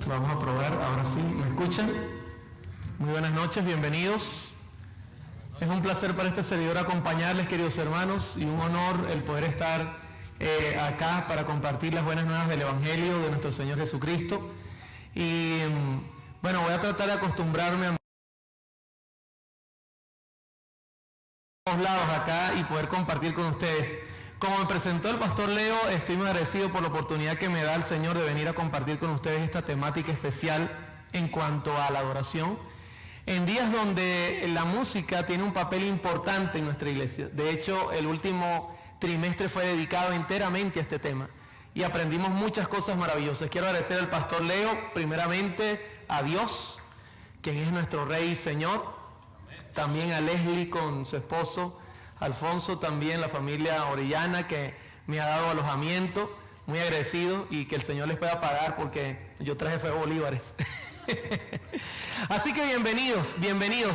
Vamos a probar, ahora sí, ¿me escuchan? Muy buenas noches, bienvenidos. Es un placer para este servidor acompañarles, queridos hermanos, y un honor el poder estar acá para compartir las buenas nuevas del Evangelio de nuestro Señor Jesucristo. Y bueno, voy a tratar de acostumbrarme a todos lados acá y poder compartir con ustedes. Como me presentó el pastor Leo, estoy muy agradecido por la oportunidad que me da el Señor de venir a compartir con ustedes esta temática especial en cuanto a la adoración, en días donde la música tiene un papel importante en nuestra iglesia. De hecho, el último trimestre fue dedicado enteramente a este tema y aprendimos muchas cosas maravillosas. Quiero agradecer al pastor Leo, primeramente a Dios, quien es nuestro Rey y Señor, también a Leslie con su esposo, Alfonso, también la familia Orellana que me ha dado alojamiento, muy agradecido, y que el Señor les pueda pagar porque yo traje fue bolívares. Así que bienvenidos.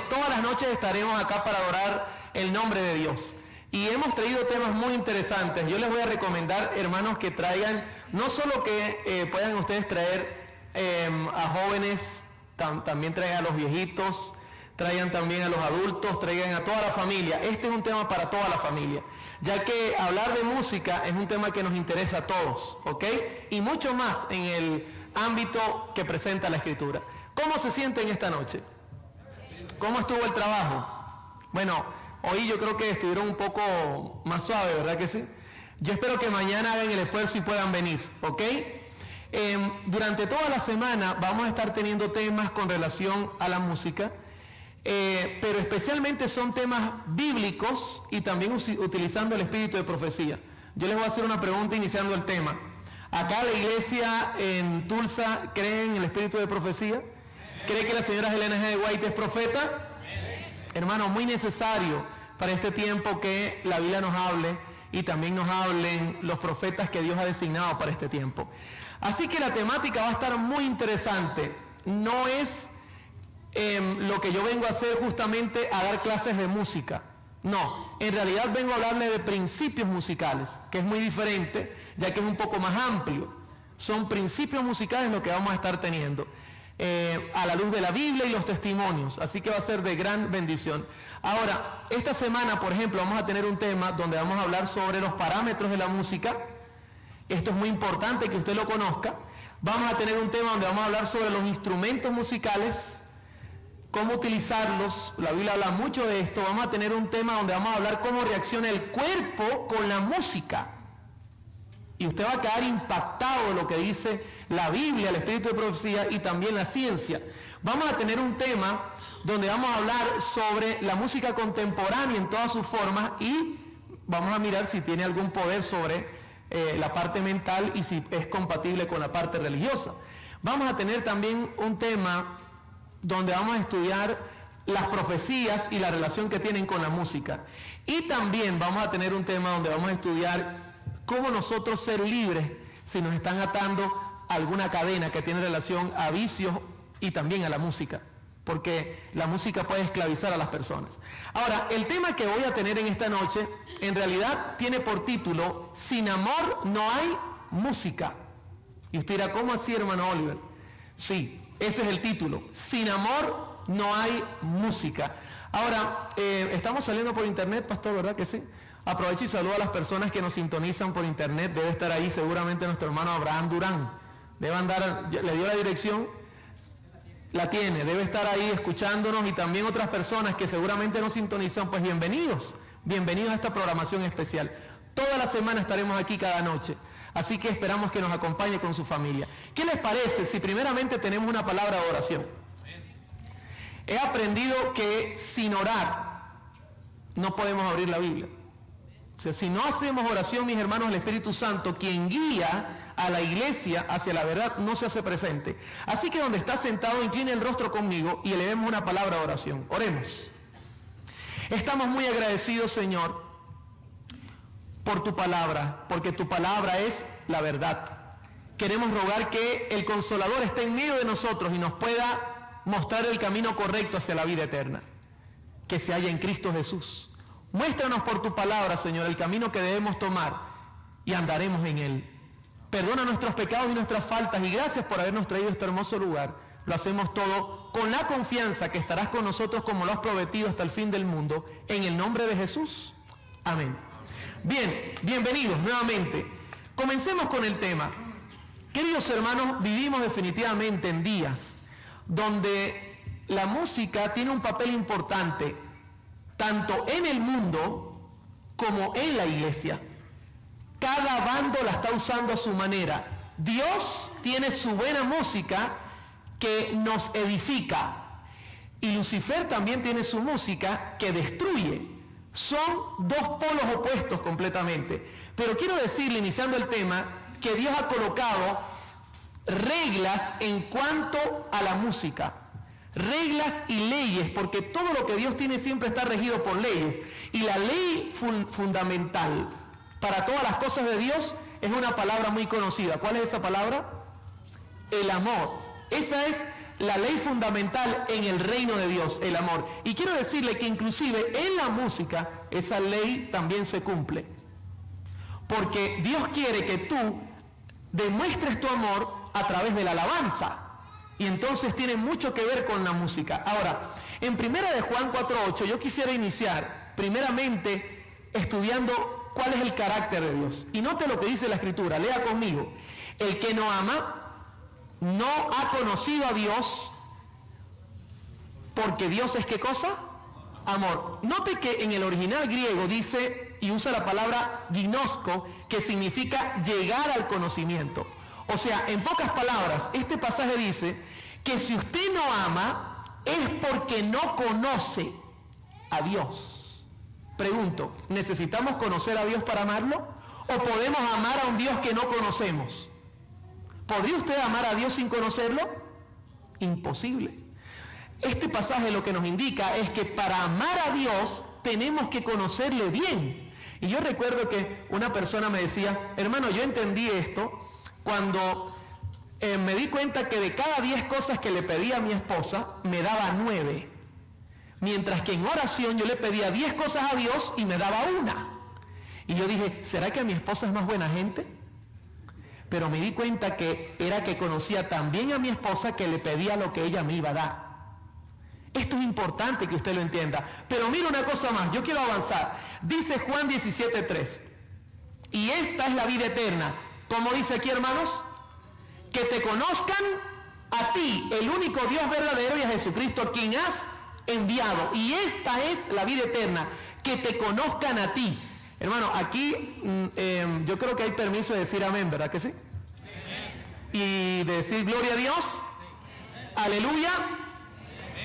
Todas las noches estaremos acá para adorar el nombre de Dios. Y hemos traído temas muy interesantes. Yo les voy a recomendar, hermanos, que traigan, no solo que puedan ustedes traer a jóvenes, también traigan a los viejitos, traigan también a los adultos, traigan a toda la familia. Este es un tema para toda la familia, ya que hablar de música es un tema que nos interesa a todos, ¿ok? Y mucho más en el ámbito que presenta la Escritura. ¿Cómo se sienten esta noche? ¿Cómo estuvo el trabajo? Bueno, hoy yo creo que estuvieron un poco más suaves, ¿verdad que sí? Yo espero que mañana hagan el esfuerzo y puedan venir, ¿ok? Durante toda la semana vamos a estar teniendo temas con relación a la música, pero especialmente son temas bíblicos y también utilizando el espíritu de profecía. Yo les voy a hacer una pregunta iniciando el tema. ¿Acá la iglesia en Tulsa cree en el espíritu de profecía? ¿Cree que la señora Helena G. White es profeta? Hermano, muy necesario para este tiempo que la Biblia nos hable y también nos hablen los profetas que Dios ha designado para este tiempo. Así que la temática va a estar muy interesante. No es lo que yo vengo a hacer justamente a dar clases de música. No, en realidad vengo a hablarle de principios musicales, que es muy diferente, ya que es un poco más amplio. Son principios musicales lo que vamos a estar teniendo, a la luz de la Biblia y los testimonios, así que va a ser de gran bendición. Ahora, esta semana, por ejemplo, vamos a tener un tema donde vamos a hablar sobre los parámetros de la música. Esto es muy importante que usted lo conozca. Vamos a tener un tema donde vamos a hablar sobre los instrumentos musicales, cómo utilizarlos. La Biblia habla mucho de esto. Vamos a tener un tema donde vamos a hablar cómo reacciona el cuerpo con la música. Y usted va a quedar impactado de lo que dice la Biblia, el espíritu de profecía y también la ciencia. Vamos a tener un tema donde vamos a hablar sobre la música contemporánea en todas sus formas y vamos a mirar si tiene algún poder sobre la parte mental y si es compatible con la parte religiosa. Vamos a tener también un tema donde vamos a estudiar las profecías y la relación que tienen con la música. Y también vamos a tener un tema donde vamos a estudiar cómo nosotros ser libres si nos están atando alguna cadena que tiene relación a vicios y también a la música, porque la música puede esclavizar a las personas. Ahora, el tema que voy a tener en esta noche, en realidad tiene por título, Sin amor no hay música. Y usted dirá, ¿cómo así, hermano Oliver? Sí. Ese es el título. Sin amor no hay música. Ahora, estamos saliendo por internet, pastor, ¿verdad que sí? Aprovecho y saludo a las personas que nos sintonizan por internet. Debe estar ahí seguramente nuestro hermano Abraham Durán. Debe andar, le dio la dirección, la tiene, debe estar ahí escuchándonos, y también otras personas que seguramente nos sintonizan, pues bienvenidos a esta programación especial. Toda la semana estaremos aquí cada noche. Así que esperamos que nos acompañe con su familia. ¿Qué les parece si primeramente tenemos una palabra de oración? He aprendido que sin orar no podemos abrir la Biblia. O sea, si no hacemos oración, mis hermanos, el Espíritu Santo, quien guía a la iglesia hacia la verdad, no se hace presente. Así que donde está sentado, incline el rostro conmigo y elevemos una palabra de oración. Oremos. Estamos muy agradecidos, Señor, por tu palabra, porque tu palabra es la verdad. Queremos rogar que el Consolador esté en medio de nosotros y nos pueda mostrar el camino correcto hacia la vida eterna, que se halla en Cristo Jesús. Muéstranos por tu palabra, Señor, el camino que debemos tomar y andaremos en él. perdona nuestros pecados y nuestras faltas, y gracias por habernos traído a este hermoso lugar. Lo hacemos todo con la confianza que estarás con nosotros como lo has prometido hasta el fin del mundo, en el nombre de Jesús. Amén. Bien, bienvenidos nuevamente. Comencemos con el tema. Queridos hermanos, vivimos definitivamente en días donde la música tiene un papel importante, tanto en el mundo como en la iglesia. Cada bando la está usando a su manera. Dios tiene su buena música que nos edifica, y Lucifer también tiene su música que destruye. Son dos polos opuestos completamente. Pero quiero decirle, iniciando el tema, que Dios ha colocado reglas en cuanto a la música. Reglas y leyes, porque todo lo que Dios tiene siempre está regido por leyes. Y la ley fundamental para todas las cosas de Dios es una palabra muy conocida. ¿Cuál es esa palabra? El amor. Esa es la ley fundamental en el reino de Dios, el amor. Y quiero decirle que inclusive en la música esa ley también se cumple. Porque Dios quiere que tú demuestres tu amor a través de la alabanza. Y entonces tiene mucho que ver con la música. Ahora, en 1 de Juan 4:8 yo quisiera iniciar primeramente estudiando cuál es el carácter de Dios. Y note lo que dice la Escritura, lea conmigo. El que no ama no ha conocido a Dios, porque Dios es ¿qué cosa? Amor. Note que en el original griego dice y usa la palabra ginosko, que significa llegar al conocimiento. O sea, en pocas palabras, este pasaje dice que si usted no ama es porque no conoce a Dios. Pregunto, ¿necesitamos conocer a Dios para amarlo? ¿O podemos amar a un Dios que no conocemos? ¿Podría usted amar a Dios sin conocerlo? Imposible. Este pasaje lo que nos indica es que para amar a Dios tenemos que conocerle bien. Y yo recuerdo que una persona me decía, hermano, yo entendí esto cuando me di cuenta que de cada 10 cosas que le pedía a mi esposa, me daba 9. Mientras que en oración yo le pedía 10 cosas a Dios y me daba 1. Y yo dije, ¿será que mi esposa es más buena gente? Pero me di cuenta que era que conocía tan bien a mi esposa que le pedía lo que ella me iba a dar. Esto es importante que usted lo entienda. Pero mira una cosa más, yo quiero avanzar. Dice Juan 17:3. Y esta es la vida eterna. ¿Cómo dice aquí, hermanos? Que te conozcan a ti, el único Dios verdadero, y a Jesucristo, quien has enviado. Y esta es la vida eterna, que te conozcan a ti. Hermano, aquí yo creo que hay permiso de decir amén, ¿verdad que sí? Y de decir gloria a Dios. Aleluya.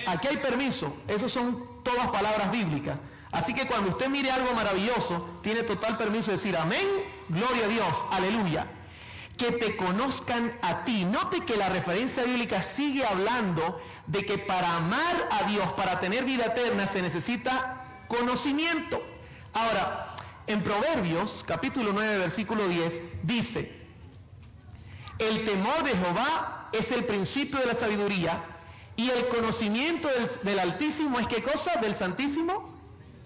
Aquí hay permiso. Esas son todas palabras bíblicas. Así que cuando usted mire algo maravilloso, tiene total permiso de decir amén, gloria a Dios, aleluya. Que te conozcan a ti. Note que la referencia bíblica sigue hablando de que para amar a Dios, para tener vida eterna, se necesita conocimiento. Ahora, en Proverbios, capítulo 9, versículo 10, dice, el temor de Jehová es el principio de la sabiduría, y el conocimiento del Altísimo es ¿qué cosa? Del Santísimo,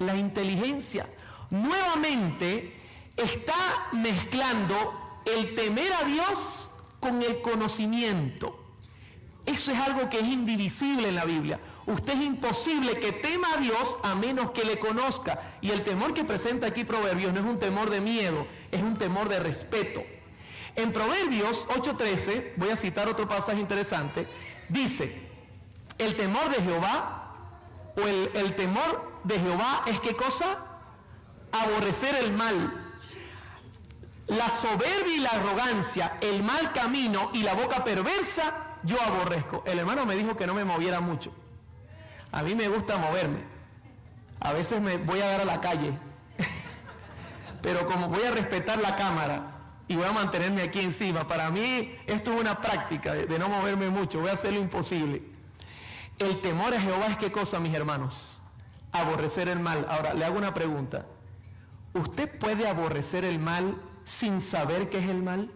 la inteligencia. Nuevamente está mezclando el temer a Dios con el conocimiento. Eso es algo que es indivisible en la Biblia. Usted es imposible que tema a Dios a menos que le conozca. Y el temor que presenta aquí Proverbios no es un temor de miedo, es un temor de respeto. En Proverbios 8:13, voy a citar otro pasaje interesante, dice, el temor de Jehová, o el temor de Jehová es ¿qué cosa? Aborrecer el mal. La soberbia y la arrogancia, el mal camino y la boca perversa, yo aborrezco. El hermano me dijo que no me moviera mucho. A mí me gusta moverme. A veces me voy a dar a la calle. Pero como voy a respetar la cámara y voy a mantenerme aquí encima, para mí esto es una práctica de no moverme mucho. Voy a hacer lo imposible. El temor a Jehová es ¿qué cosa, mis hermanos? Aborrecer el mal. Ahora, le hago una pregunta. ¿Usted puede aborrecer el mal sin saber qué es el mal?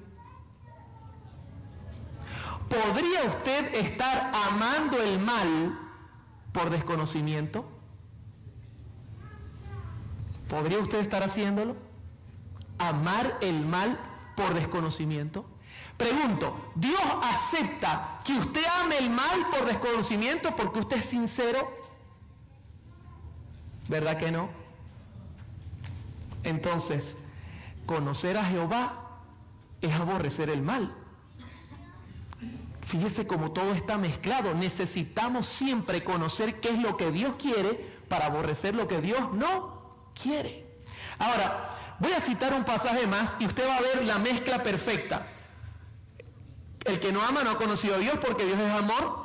¿Podría usted estar amando el mal por desconocimiento? ¿Podría usted estar haciéndolo? ¿Amar el mal por desconocimiento? Pregunto, ¿Dios acepta que usted ame el mal por desconocimiento porque usted es sincero? ¿Verdad que no? Entonces, conocer a Jehová es aborrecer el mal. Fíjese cómo todo está mezclado. Necesitamos siempre conocer qué es lo que Dios quiere para aborrecer lo que Dios no quiere. Ahora, voy a citar un pasaje más y usted va a ver la mezcla perfecta. El que no ama no ha conocido a Dios porque Dios es amor.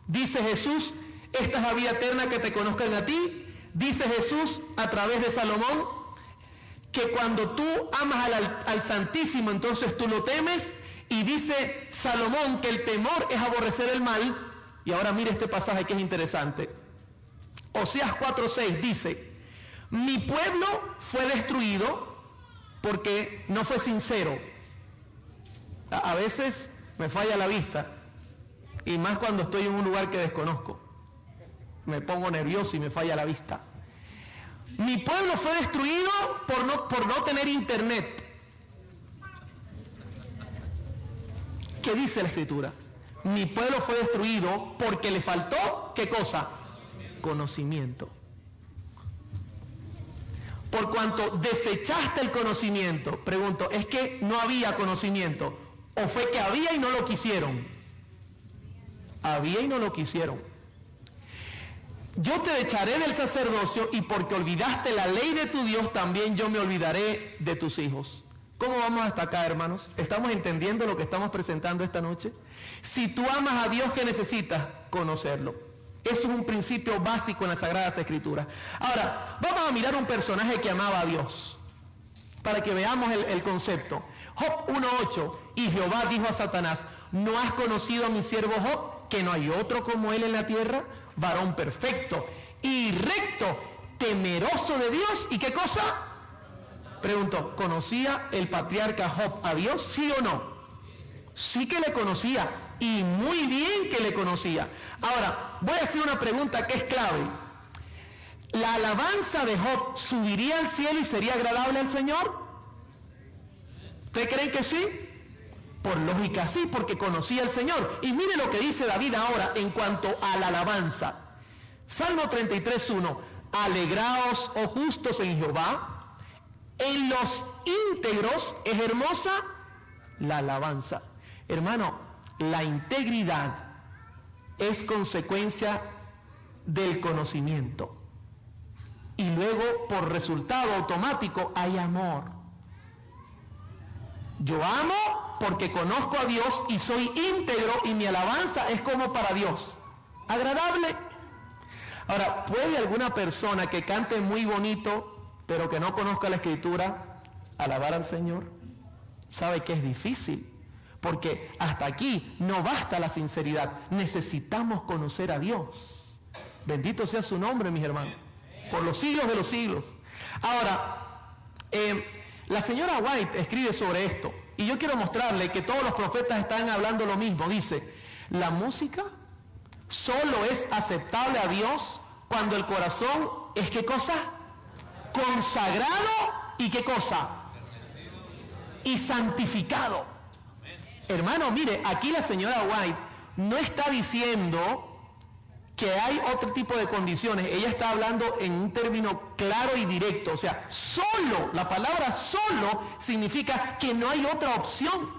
Dice Jesús, esta es la vida eterna, que te conozcan a ti. Dice Jesús a través de Salomón que cuando tú amas al Santísimo, entonces tú lo temes. Y dice Salomón que el temor es aborrecer el mal. Y ahora mire este pasaje que es interesante. Oseas 4:6 dice, mi pueblo fue destruido porque no fue sincero. A veces me falla la vista, y más cuando estoy en un lugar que desconozco. Me pongo nervioso y me falla la vista. Mi pueblo fue destruido por no tener internet. ¿Qué dice la Escritura? Mi pueblo fue destruido porque le faltó, ¿qué cosa? Conocimiento. Por cuanto desechaste el conocimiento, pregunto, ¿es que no había conocimiento? ¿O fue que había y no lo quisieron? Había y no lo quisieron. Yo te echaré del sacerdocio y porque olvidaste la ley de tu Dios, también yo me olvidaré de tus hijos. ¿Cómo vamos hasta acá, hermanos? ¿Estamos entendiendo lo que estamos presentando esta noche? Si tú amas a Dios, ¿qué necesitas? Conocerlo. Eso es un principio básico en las Sagradas Escrituras. Ahora, vamos a mirar un personaje que amaba a Dios, para que veamos el concepto. Job 1:8, y Jehová dijo a Satanás, ¿no has conocido a mi siervo Job, que no hay otro como él en la tierra? Varón perfecto y recto, temeroso de Dios, ¿y qué cosa? Pregunto, ¿conocía el patriarca Job a Dios, sí o no? Sí que le conocía, y muy bien que le conocía. Ahora, voy a hacer una pregunta que es clave. ¿La alabanza de Job subiría al cielo y sería agradable al Señor? ¿Ustedes creen que sí? Por lógica sí, porque conocía al Señor. Y mire lo que dice David ahora en cuanto a la alabanza. Salmo 33:1. Alegraos, oh justos, en Jehová. En los íntegros es hermosa la alabanza. Hermano, la integridad es consecuencia del conocimiento. Y luego, por resultado automático, hay amor. Yo amo porque conozco a Dios y soy íntegro, y mi alabanza es como para Dios. Agradable. Ahora, ¿puede alguna persona que cante muy bonito, pero que no conozca la Escritura, alabar al Señor? Sabe que es difícil, porque hasta aquí no basta la sinceridad. Necesitamos conocer a Dios. Bendito sea su nombre, mis hermanos, por los siglos de los siglos. Ahora, la señora White escribe sobre esto, y yo quiero mostrarle que todos los profetas están hablando lo mismo. Dice, la música solo es aceptable a Dios cuando el corazón es, ¿qué cosa? Consagrado, ¿y qué cosa? Y santificado. Hermano, mire, aquí la señora White no está diciendo que hay otro tipo de condiciones. Ella está hablando en un término claro y directo. O sea, solo, la palabra solo significa que no hay otra opción.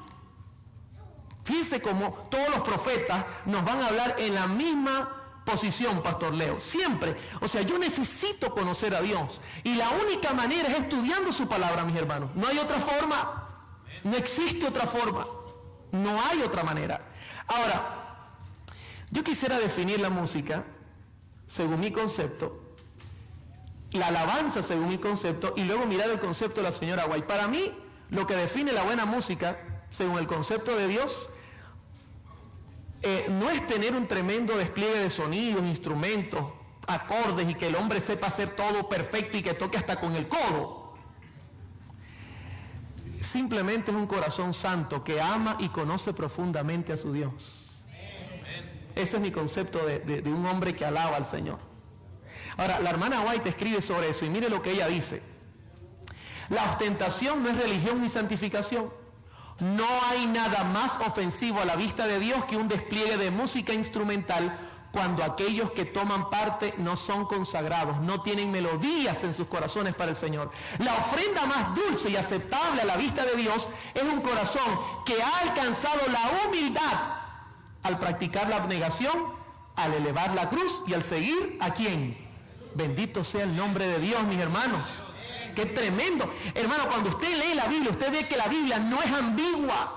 Fíjense cómo todos los profetas nos van a hablar en la misma posición, Pastor Leo, siempre. O sea, yo necesito conocer a Dios, y la única manera es estudiando su palabra, mis hermanos. No hay otra forma, no existe otra forma, no hay otra manera. Ahora, yo quisiera definir la música según mi concepto, la alabanza según mi concepto, y luego mirar el concepto de la señora White. Para mí, lo que define la buena música según el concepto de Dios no es tener un tremendo despliegue de sonidos, instrumentos, acordes, y que el hombre sepa hacer todo perfecto y que toque hasta con el codo. Simplemente es un corazón santo que ama y conoce profundamente a su Dios. Ese es mi concepto de un hombre que alaba al Señor. Ahora, la hermana White escribe sobre eso, y mire lo que ella dice. La ostentación no es religión ni santificación. No hay nada más ofensivo a la vista de Dios que un despliegue de música instrumental cuando aquellos que toman parte no son consagrados, no tienen melodías en sus corazones para el Señor. La ofrenda más dulce y aceptable a la vista de Dios es un corazón que ha alcanzado la humildad al practicar la abnegación, al elevar la cruz y al seguir ¿a quién? Bendito sea el nombre de Dios, mis hermanos. ¡Qué tremendo! Hermano, cuando usted lee la Biblia, usted ve que la Biblia no es ambigua.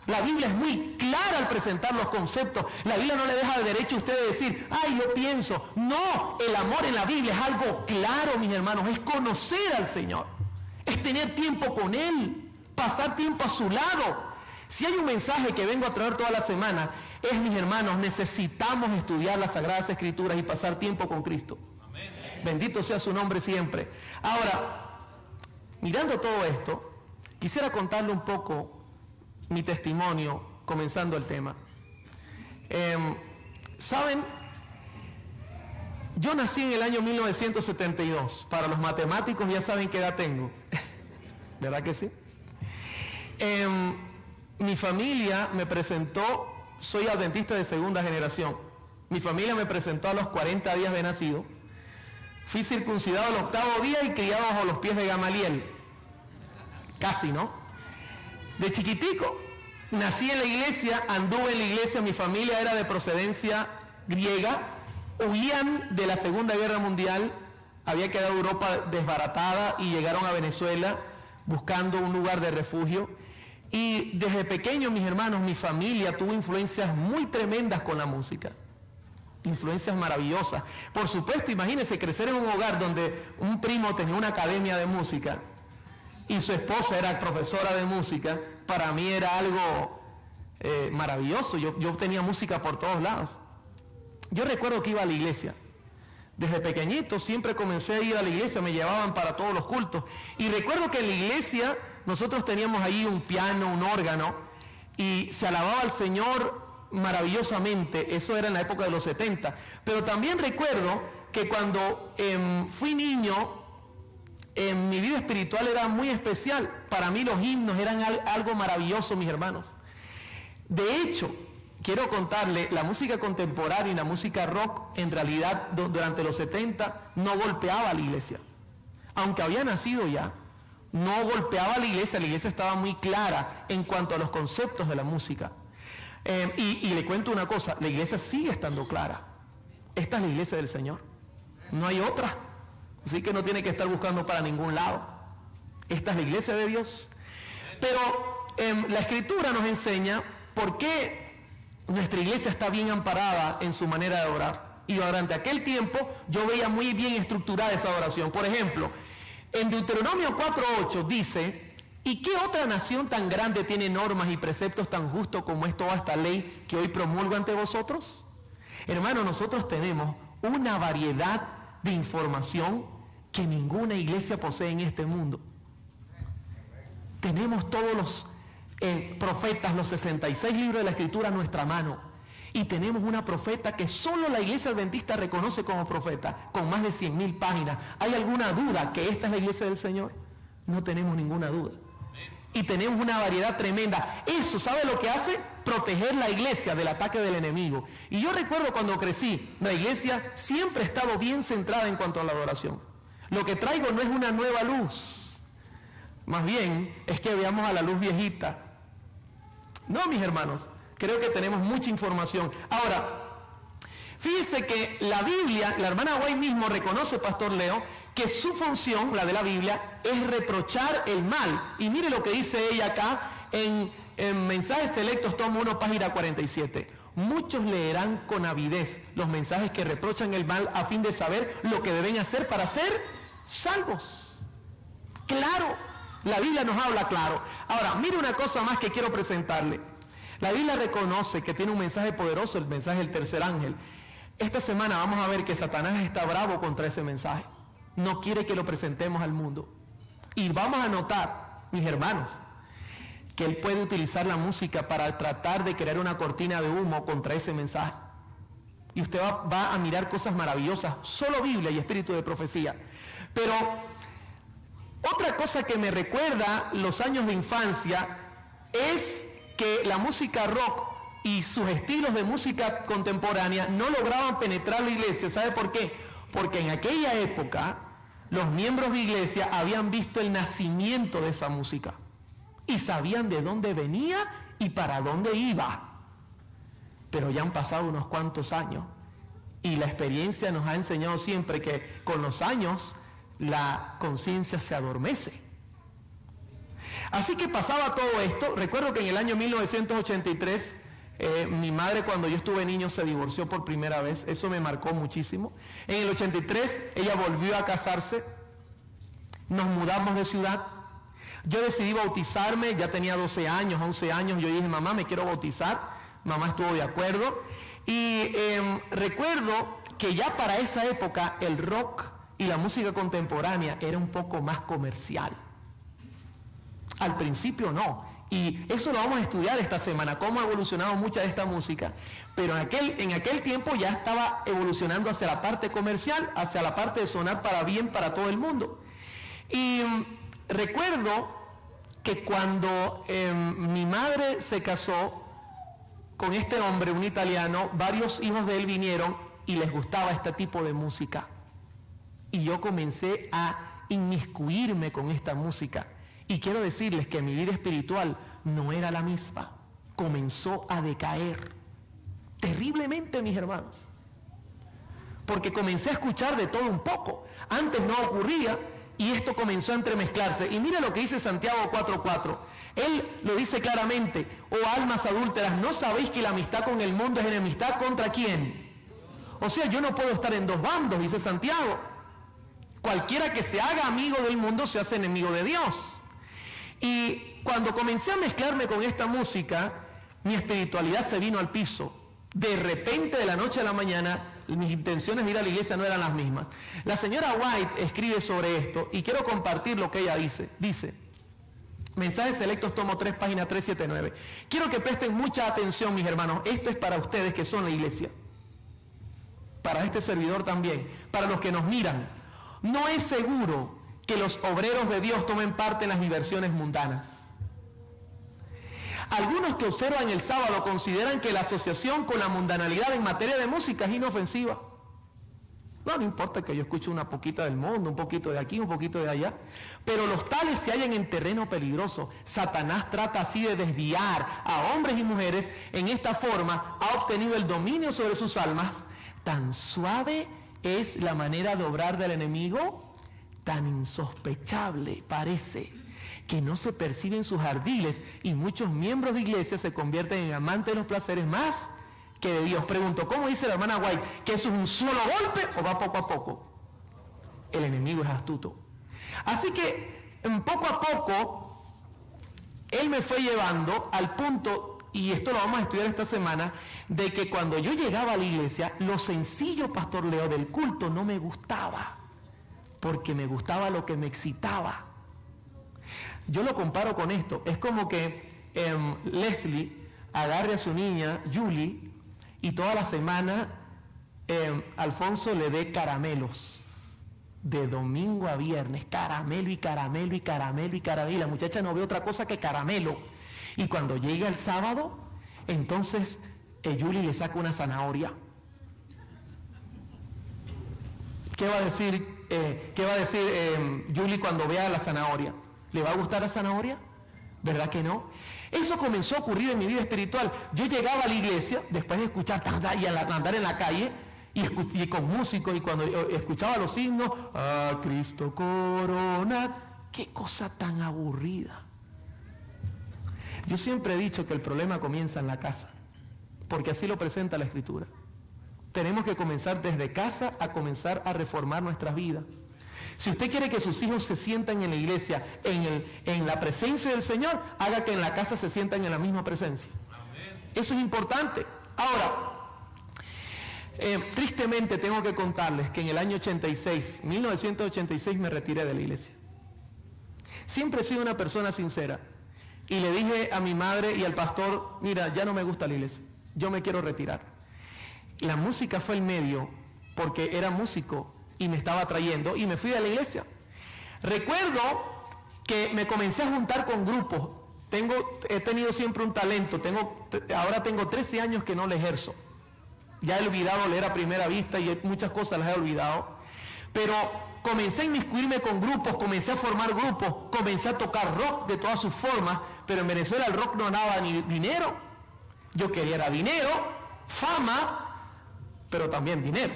La Biblia es muy clara al presentar los conceptos. La Biblia no le deja de derecho a usted de decir, ay, yo pienso. No, el amor en la Biblia es algo claro, mis hermanos. Es conocer al Señor. Es tener tiempo con Él. Pasar tiempo a su lado. Si hay un mensaje que vengo a traer toda la semana, es, mis hermanos, necesitamos estudiar las Sagradas Escrituras y pasar tiempo con Cristo. Amén. Bendito sea su nombre siempre. Ahora, mirando todo esto, quisiera contarle un poco mi testimonio, comenzando el tema. ¿Saben? Yo nací en el año 1972. Para los matemáticos ya saben qué edad tengo. ¿Verdad que sí? Mi familia me presentó, soy adventista de segunda generación. Mi familia me presentó a los 40 días de nacido. Fui circuncidado al 8º día y criado bajo los pies de Gamaliel. Casi, ¿no? De chiquitico, nací en la iglesia, anduve en la iglesia, mi familia era de procedencia griega, huían de la Segunda Guerra Mundial, había quedado Europa desbaratada y llegaron a Venezuela buscando un lugar de refugio. Y desde pequeño, mis hermanos, mi familia tuvo influencias muy tremendas con la música. Influencias maravillosas. Por supuesto, imagínense crecer en un hogar donde un primo tenía una academia de música y su esposa era profesora de música. Para mí era algo maravilloso. Yo tenía música por todos lados. Yo recuerdo que iba a la iglesia. Desde pequeñito siempre comencé a ir a la iglesia, me llevaban para todos los cultos. Y recuerdo que en la iglesia nosotros teníamos ahí un piano, un órgano, y se alababa al Señor maravillosamente. Eso era en la época de los 70. Pero también recuerdo que cuando fui niño, mi vida espiritual era muy especial. Para mí los himnos eran algo maravilloso, mis hermanos. De hecho, quiero contarle, la música contemporánea y la música rock, en realidad, durante los 70, no golpeaba a la iglesia. Aunque había nacido ya, no golpeaba a la iglesia estaba muy clara en cuanto a los conceptos de la música. Y le cuento una cosa, la iglesia sigue estando clara. Esta es la iglesia del Señor. No hay otra. Así que no tiene que estar buscando para ningún lado. Esta es la iglesia de Dios. Pero la Escritura nos enseña por qué nuestra iglesia está bien amparada en su manera de orar. Y durante aquel tiempo yo veía muy bien estructurada esa oración. Por ejemplo, en Deuteronomio 4:8 dice, ¿y qué otra nación tan grande tiene normas y preceptos tan justos como es toda esta ley que hoy promulgo ante vosotros? Hermano, nosotros tenemos una variedad de información que ninguna iglesia posee en este mundo. Tenemos todos los profetas, los 66 libros de la Escritura a nuestra mano. Y tenemos una profeta que solo la iglesia adventista reconoce como profeta, con más de 100,000 páginas. ¿Hay alguna duda que esta es la iglesia del Señor? No tenemos ninguna duda. Y tenemos una variedad tremenda. Eso, ¿sabe lo que hace? Proteger la iglesia del ataque del enemigo. Y yo recuerdo cuando crecí, la iglesia siempre ha estado bien centrada en cuanto a la adoración. Lo que traigo no es una nueva luz. Más bien, es que veamos a la luz viejita. No, mis hermanos, creo que tenemos mucha información. Ahora, fíjese que la Biblia, la hermana White mismo reconoce, Pastor Leo, que su función, la de la Biblia, es reprochar el mal. Y mire lo que dice ella acá en Mensajes Selectos, tomo 1, página 47. Muchos leerán con avidez los mensajes que reprochan el mal a fin de saber lo que deben hacer para ser salvos. Claro, la Biblia nos habla claro. Ahora, mire una cosa más que quiero presentarle. La Biblia reconoce que tiene un mensaje poderoso, el mensaje del tercer ángel. Esta semana vamos a ver que Satanás está bravo contra ese mensaje. No quiere que lo presentemos al mundo. Y vamos a notar, mis hermanos, que él puede utilizar la música para tratar de crear una cortina de humo contra ese mensaje. Y usted va a mirar cosas maravillosas, solo Biblia y espíritu de profecía. Pero otra cosa que me recuerda los años de infancia es que la música rock y sus estilos de música contemporánea no lograban penetrar la iglesia. ¿Sabe por qué? Porque en aquella época los miembros de iglesia habían visto el nacimiento de esa música y sabían de dónde venía y para dónde iba. Pero ya han pasado unos cuantos años y la experiencia nos ha enseñado siempre que con los años la conciencia se adormece. Así que pasaba todo esto. Recuerdo que en el año 1983 mi madre, cuando yo estuve niño, se divorció por primera vez. Eso me marcó muchísimo. En el 83 ella volvió a casarse. Nos mudamos de ciudad. Yo decidí bautizarme. Ya tenía 12 años, 11 años. Yo dije, mamá, me quiero bautizar. Mamá estuvo de acuerdo. Y recuerdo que ya para esa época el rock y la música contemporánea era un poco más comercial. Al principio no. Y eso lo vamos a estudiar esta semana, cómo ha evolucionado mucha de esta música. Pero en aquel tiempo ya estaba evolucionando hacia la parte comercial, hacia la parte de sonar para bien para todo el mundo. Y recuerdo que cuando mi madre se casó con este hombre, un italiano, varios hijos de él vinieron y les gustaba este tipo de música. Y yo comencé a inmiscuirme con esta música. Y quiero decirles que mi vida espiritual no era la misma. Comenzó a decaer terriblemente, mis hermanos. Porque comencé a escuchar de todo un poco. Antes no ocurría y esto comenzó a entremezclarse. Y mira lo que dice Santiago 4:4. Él lo dice claramente: oh almas adúlteras, ¿no sabéis que la amistad con el mundo es enemistad contra quién? O sea, yo no puedo estar en dos bandos, dice Santiago. Cualquiera que se haga amigo del mundo se hace enemigo de Dios. Y cuando comencé a mezclarme con esta música, mi espiritualidad se vino al piso. De repente, de la noche a la mañana, mis intenciones de ir a la iglesia no eran las mismas. La señora White escribe sobre esto y quiero compartir lo que ella dice. Dice, Mensajes Selectos, tomo 3, página 379. Quiero que presten mucha atención, mis hermanos. Esto es para ustedes que son la iglesia. Para este servidor también. Para los que nos miran. No es seguro que los obreros de Dios tomen parte en las diversiones mundanas. Algunos que observan el sábado consideran que la asociación con la mundanalidad en materia de música es inofensiva. No importa que yo escuche una poquita del mundo, un poquito de aquí, un poquito de allá, pero los tales se hallan en terreno peligroso. Satanás trata así de desviar a hombres y mujeres. En esta forma ha obtenido el dominio sobre sus almas. Tan suave es la manera de obrar del enemigo, tan insospechable parece, que no se perciben sus ardiles y muchos miembros de iglesia se convierten en amantes de los placeres más que de Dios. Pregunto, ¿cómo dice la hermana White? ¿Que eso es un solo golpe o va poco a poco? El enemigo es astuto. Así que poco a poco él me fue llevando al punto, y esto lo vamos a estudiar esta semana, de que cuando yo llegaba a la iglesia, lo sencillo, Pastor Leo, del culto no me gustaba. Porque me gustaba lo que me excitaba. Yo lo comparo con esto. Es como que Leslie agarre a su niña, Julie, y toda la semana Alfonso le dé caramelos. De domingo a viernes, caramelo y caramelo y caramelo y caramelo. Y la muchacha no ve otra cosa que caramelo. Y cuando llega el sábado, entonces Julie le saca una zanahoria. ¿Qué va a decir Julie cuando vea la zanahoria? ¿Le va a gustar la zanahoria? ¿Verdad que no? Eso comenzó a ocurrir en mi vida espiritual. Yo llegaba a la iglesia, después de escuchar y andar en la calle, y con músicos, y cuando escuchaba los himnos, a Cristo corona, qué cosa tan aburrida. Yo siempre he dicho que el problema comienza en la casa, porque así lo presenta la Escritura. Tenemos que comenzar desde casa a comenzar a reformar nuestras vidas. Si usted quiere que sus hijos se sientan en la iglesia, en la presencia del Señor, haga que en la casa se sientan en la misma presencia. Eso es importante. Ahora, tristemente tengo que contarles que en el año 1986 me retiré de la iglesia. Siempre he sido una persona sincera. Y le dije a mi madre y al pastor, mira, ya no me gusta la iglesia, yo me quiero retirar. La música fue el medio, porque era músico y me estaba atrayendo, y me fui de la iglesia. Recuerdo que me comencé a juntar con grupos he tenido siempre un talento, ahora tengo 13 años que no le ejerzo. Ya he olvidado leer a primera vista y muchas cosas las he olvidado. Pero comencé a inmiscuirme con grupos, comencé a formar grupos, comencé a tocar rock de todas sus formas, pero en Venezuela el rock no daba ni dinero. Yo quería era dinero, fama, pero también dinero.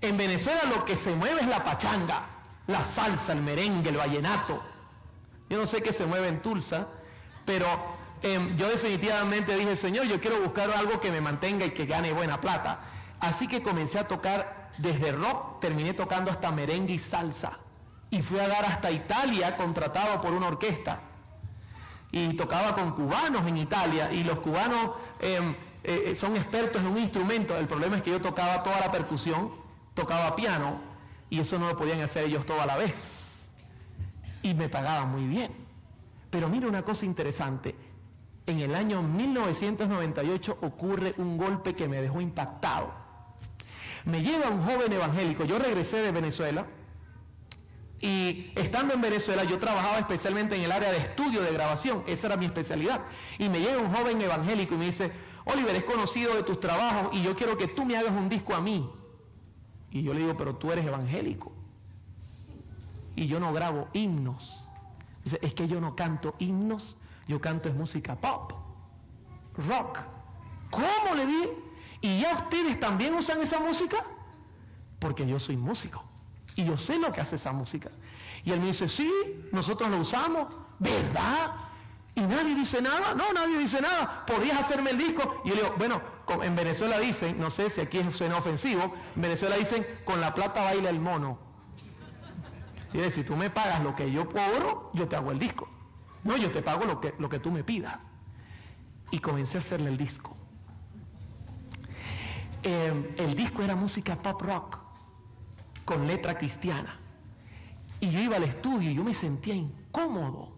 En Venezuela lo que se mueve es la pachanga, la salsa, el merengue, el vallenato. Yo no sé qué se mueve en Tulsa, pero yo definitivamente dije, Señor, yo quiero buscar algo que me mantenga y que gane buena plata. Así que comencé a tocar desde rock, terminé tocando hasta merengue y salsa. Y fui a dar hasta Italia, contratado por una orquesta. Y tocaba con cubanos en Italia, y los cubanos son expertos en un instrumento. El problema es que yo tocaba toda la percusión, tocaba piano, y eso no lo podían hacer ellos todo a la vez. Y me pagaban muy bien. Pero mira una cosa interesante. En el año 1998 ocurre un golpe que me dejó impactado. Me lleva un joven evangélico. Yo regresé de Venezuela, y estando en Venezuela yo trabajaba especialmente en el área de estudio de grabación. Esa era mi especialidad. Y me llega un joven evangélico y me dice, Oliver, es conocido de tus trabajos y yo quiero que tú me hagas un disco a mí. Y yo le digo, pero tú eres evangélico y yo no grabo himnos. Dice, es que yo no canto himnos, yo canto es música pop, rock. ¿Cómo? Le dije. ¿Y ya ustedes también usan esa música? Porque yo soy músico y yo sé lo que hace esa música. Y él me dice, sí, nosotros lo usamos, ¿verdad? ¿Y nadie dice nada? No, nadie dice nada. ¿Podrías hacerme el disco? Y yo le digo, bueno, en Venezuela dicen, no sé si aquí suena ofensivo, en Venezuela dicen, con la plata baila el mono. Y es decir, si tú me pagas lo que yo cobro, yo te hago el disco. No, yo te pago lo que tú me pidas. Y comencé a hacerle el disco. El disco era música pop rock, con letra cristiana. Y yo iba al estudio y yo me sentía incómodo.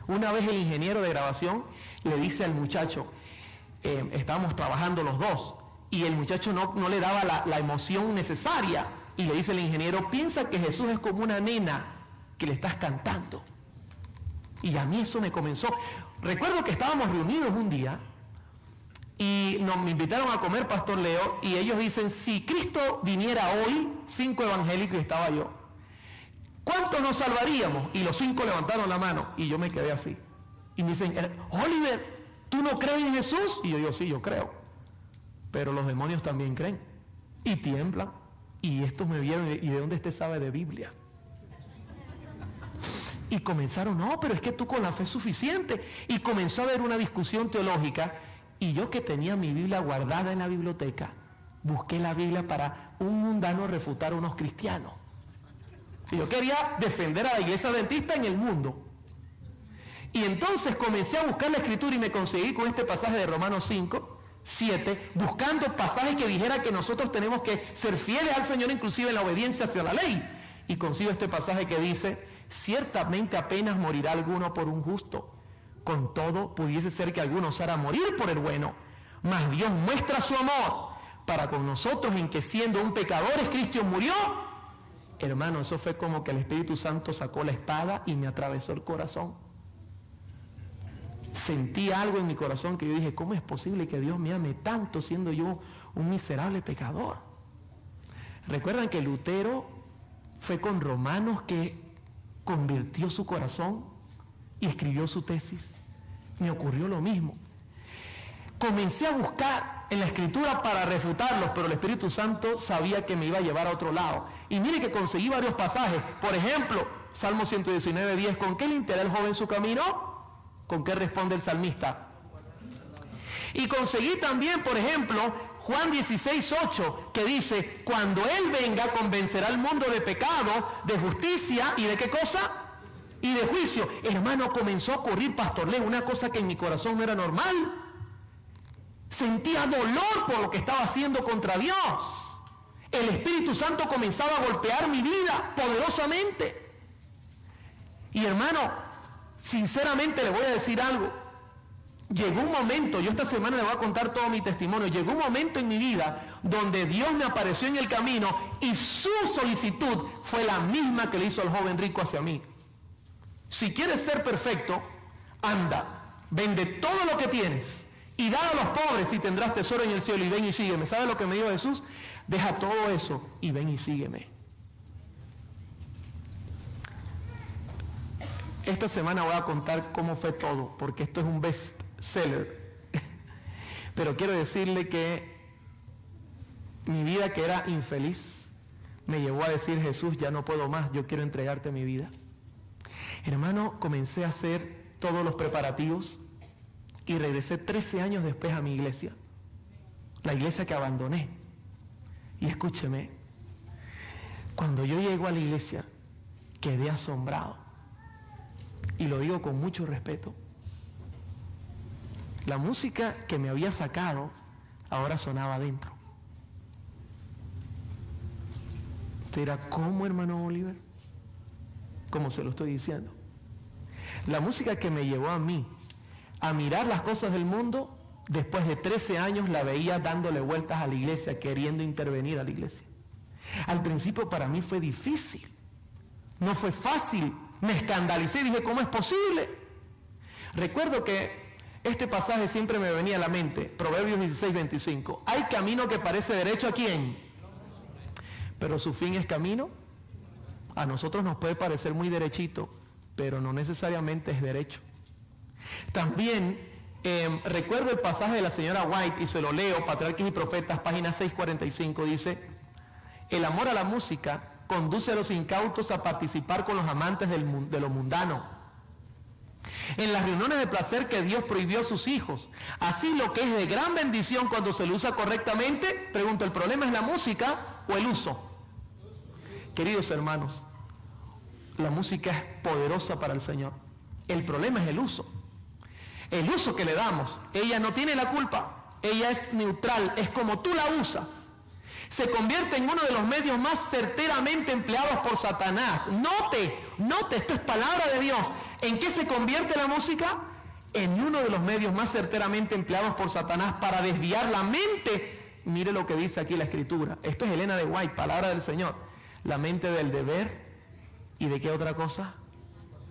Una vez el ingeniero de grabación le dice al muchacho, estábamos trabajando los dos, y el muchacho no le daba la emoción necesaria. Y le dice el ingeniero, piensa que Jesús es como una nena que le estás cantando. Y a mí eso me comenzó. Recuerdo que estábamos reunidos un día y me invitaron a comer, Pastor Leo, y ellos dicen, si Cristo viniera hoy, 5 evangélicos y estaba yo, ¿cuántos nos salvaríamos? Y los 5 levantaron la mano y yo me quedé así. Y me dicen, Oliver, ¿tú no crees en Jesús? Y yo digo, sí, yo creo. Pero los demonios también creen y tiemblan. Y estos me vieron, ¿y de dónde usted sabe de Biblia? Y comenzaron, no, pero es que tú con la fe es suficiente. Y comenzó a haber una discusión teológica. Y yo, que tenía mi Biblia guardada en la biblioteca, busqué la Biblia para un mundano refutar a unos cristianos. Y yo quería defender a la iglesia adventista en el mundo. Y entonces comencé a buscar la escritura y me conseguí con este pasaje de Romanos 5:7, buscando pasajes que dijera que nosotros tenemos que ser fieles al Señor, inclusive en la obediencia hacia la ley. Y consigo este pasaje que dice, ciertamente apenas morirá alguno por un justo. Con todo, pudiese ser que alguno osara morir por el bueno. Mas Dios muestra su amor para con nosotros en que siendo un pecadores, Cristo murió. Hermano, eso fue como que el Espíritu Santo sacó la espada y me atravesó el corazón. Sentí algo en mi corazón que yo dije, ¿cómo es posible que Dios me ame tanto siendo yo un miserable pecador? ¿Recuerdan que Lutero fue con Romanos que convirtió su corazón y escribió su tesis? Me ocurrió lo mismo. Comencé a buscar en la escritura para refutarlos, pero el Espíritu Santo sabía que me iba a llevar a otro lado. Y mire que conseguí varios pasajes. Por ejemplo, Salmo 119:10, ¿con qué limpiará el joven su camino? ¿Con qué responde el salmista? Y conseguí también, por ejemplo, Juan 16:8, que dice, cuando Él venga convencerá al mundo de pecado, de justicia y de ¿qué cosa? Y de juicio. Hermano, comenzó a ocurrir, Pastor Leo, una cosa que en mi corazón no era normal. Sentía dolor por lo que estaba haciendo contra Dios. El Espíritu Santo comenzaba a golpear mi vida poderosamente. Y hermano, sinceramente le voy a decir algo. Llegó un momento, yo esta semana le voy a contar todo mi testimonio, llegó un momento en mi vida donde Dios me apareció en el camino y su solicitud fue la misma que le hizo al joven rico hacia mí. Si quieres ser perfecto, anda, vende todo lo que tienes y da a los pobres y tendrás tesoro en el cielo y ven y sígueme. ¿Sabe lo que me dijo Jesús? Deja todo eso y ven y sígueme. Esta semana voy a contar cómo fue todo, porque esto es un best seller. Pero quiero decirle que mi vida, que era infeliz, me llevó a decir: Jesús, ya no puedo más, yo quiero entregarte mi vida. Hermano, comencé a hacer todos los preparativos y regresé 13 años después a mi iglesia, la iglesia que abandoné. Y escúcheme, cuando yo llego a la iglesia, quedé asombrado, y lo digo con mucho respeto. La música que me había sacado ahora sonaba adentro. ¿Usted dirá, cómo, hermano Oliver? Como se lo estoy diciendo. La música que me llevó a mí a mirar las cosas del mundo, después de 13 años la veía dándole vueltas a la iglesia, queriendo intervenir a la iglesia. Al principio para mí fue difícil, no fue fácil, me escandalicé y dije, ¿cómo es posible? Recuerdo que este pasaje siempre me venía a la mente, Proverbios 16:25. Hay camino que parece derecho, ¿a quién? Pero su fin es camino. A nosotros nos puede parecer muy derechito, pero no necesariamente es derecho. También recuerdo el pasaje de la señora White, y se lo leo, Patriarcas y Profetas, página 645, dice: el amor a la música conduce a los incautos a participar con los amantes de lo mundano, en las reuniones de placer que Dios prohibió a sus hijos. Así, lo que es de gran bendición cuando se lo usa correctamente, pregunto, ¿el problema es la música o el uso? Queridos hermanos, la música es poderosa para el Señor. El problema es el uso. El uso que le damos. Ella no tiene la culpa. Ella es neutral. Es como tú la usas. Se convierte en uno de los medios más certeramente empleados por Satanás. Note, esto es palabra de Dios. ¿En qué se convierte la música? En uno de los medios más certeramente empleados por Satanás para desviar la mente. Mire lo que dice aquí la Escritura. Esto es Elena de White, palabra del Señor. La mente del deber, ¿y de qué otra cosa?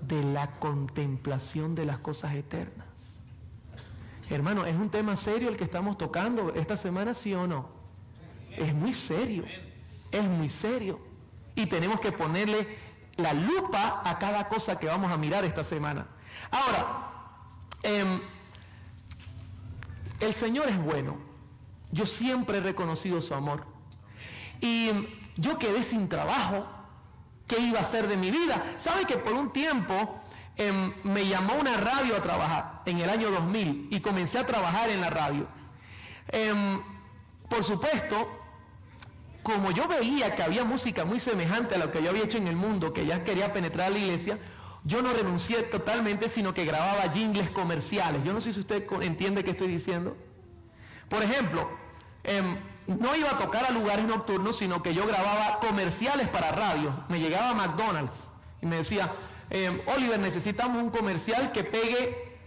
De la contemplación de las cosas eternas. Hermano, ¿es un tema serio el que estamos tocando esta semana, sí o no? Es muy serio, es muy serio. Y tenemos que ponerle la lupa a cada cosa que vamos a mirar esta semana. Ahora, el Señor es bueno. Yo siempre he reconocido su amor. Y yo quedé sin trabajo. ¿Qué iba a hacer de mi vida? ¿Sabe que por un tiempo me llamó una radio a trabajar en el año 2000 y comencé a trabajar en la radio? Por supuesto, como yo veía que había música muy semejante a lo que yo había hecho en el mundo, que ya quería penetrar a la iglesia, yo no renuncié totalmente, sino que grababa jingles comerciales. Yo no sé si usted entiende qué estoy diciendo. Por ejemplo, no iba a tocar a lugares nocturnos, sino que yo grababa comerciales para radio. Me llegaba McDonald's y me decía, Oliver, necesitamos un comercial que pegue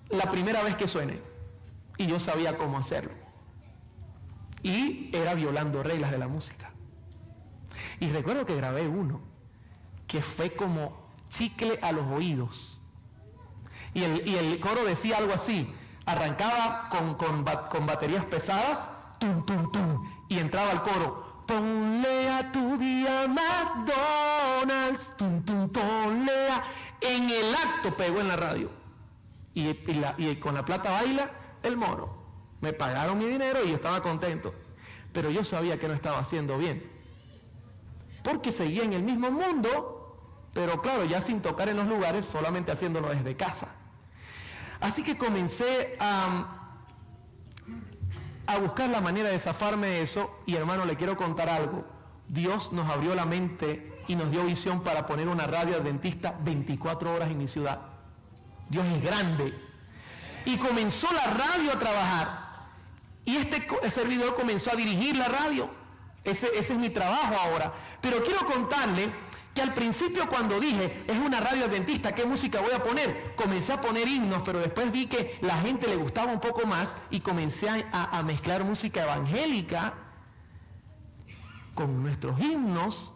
la primera vez que suene. Y yo sabía cómo hacerlo. Y era violando reglas de la música. Y recuerdo que grabé uno que fue como chicle a los oídos. Y el coro decía algo así. Arrancaba con baterías pesadas, tum, tum, tum, y entraba el coro: ponle a tu día McDonald's, tum, tum, ponle a... En el acto pegó en la radio. Y con la plata baila el mono. Me pagaron mi dinero y yo estaba contento. Pero yo sabía que no estaba haciendo bien. Porque seguía en el mismo mundo, pero claro, ya sin tocar en los lugares, solamente haciéndolo desde casa. Así que comencé a buscar la manera de zafarme de eso. Y hermano, le quiero contar algo. Dios nos abrió la mente y nos dio visión para poner una radio adventista 24 horas en mi ciudad. Dios es grande. Y comenzó la radio a trabajar. Y este servidor comenzó a dirigir la radio. Ese es mi trabajo ahora. Pero quiero contarle que al principio, cuando dije, es una radio adventista, ¿qué música voy a poner? Comencé a poner himnos, pero después vi que la gente le gustaba un poco más y comencé a mezclar música evangélica con nuestros himnos,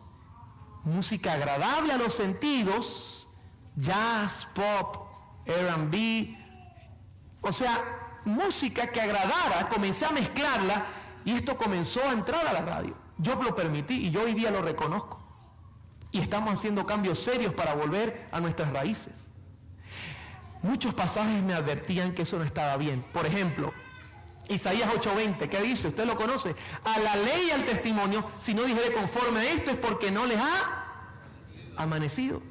música agradable a los sentidos, jazz, pop, R&B, o sea, música que agradara. Comencé a mezclarla y esto comenzó a entrar a la radio. Yo lo permití y yo hoy día lo reconozco. Y estamos haciendo cambios serios para volver a nuestras raíces. Muchos pasajes me advertían que eso no estaba bien. Por ejemplo, Isaías 8:20, ¿qué dice? ¿Usted lo conoce? A la ley y al testimonio, si no dijere conforme a esto, es porque no les ha amanecido.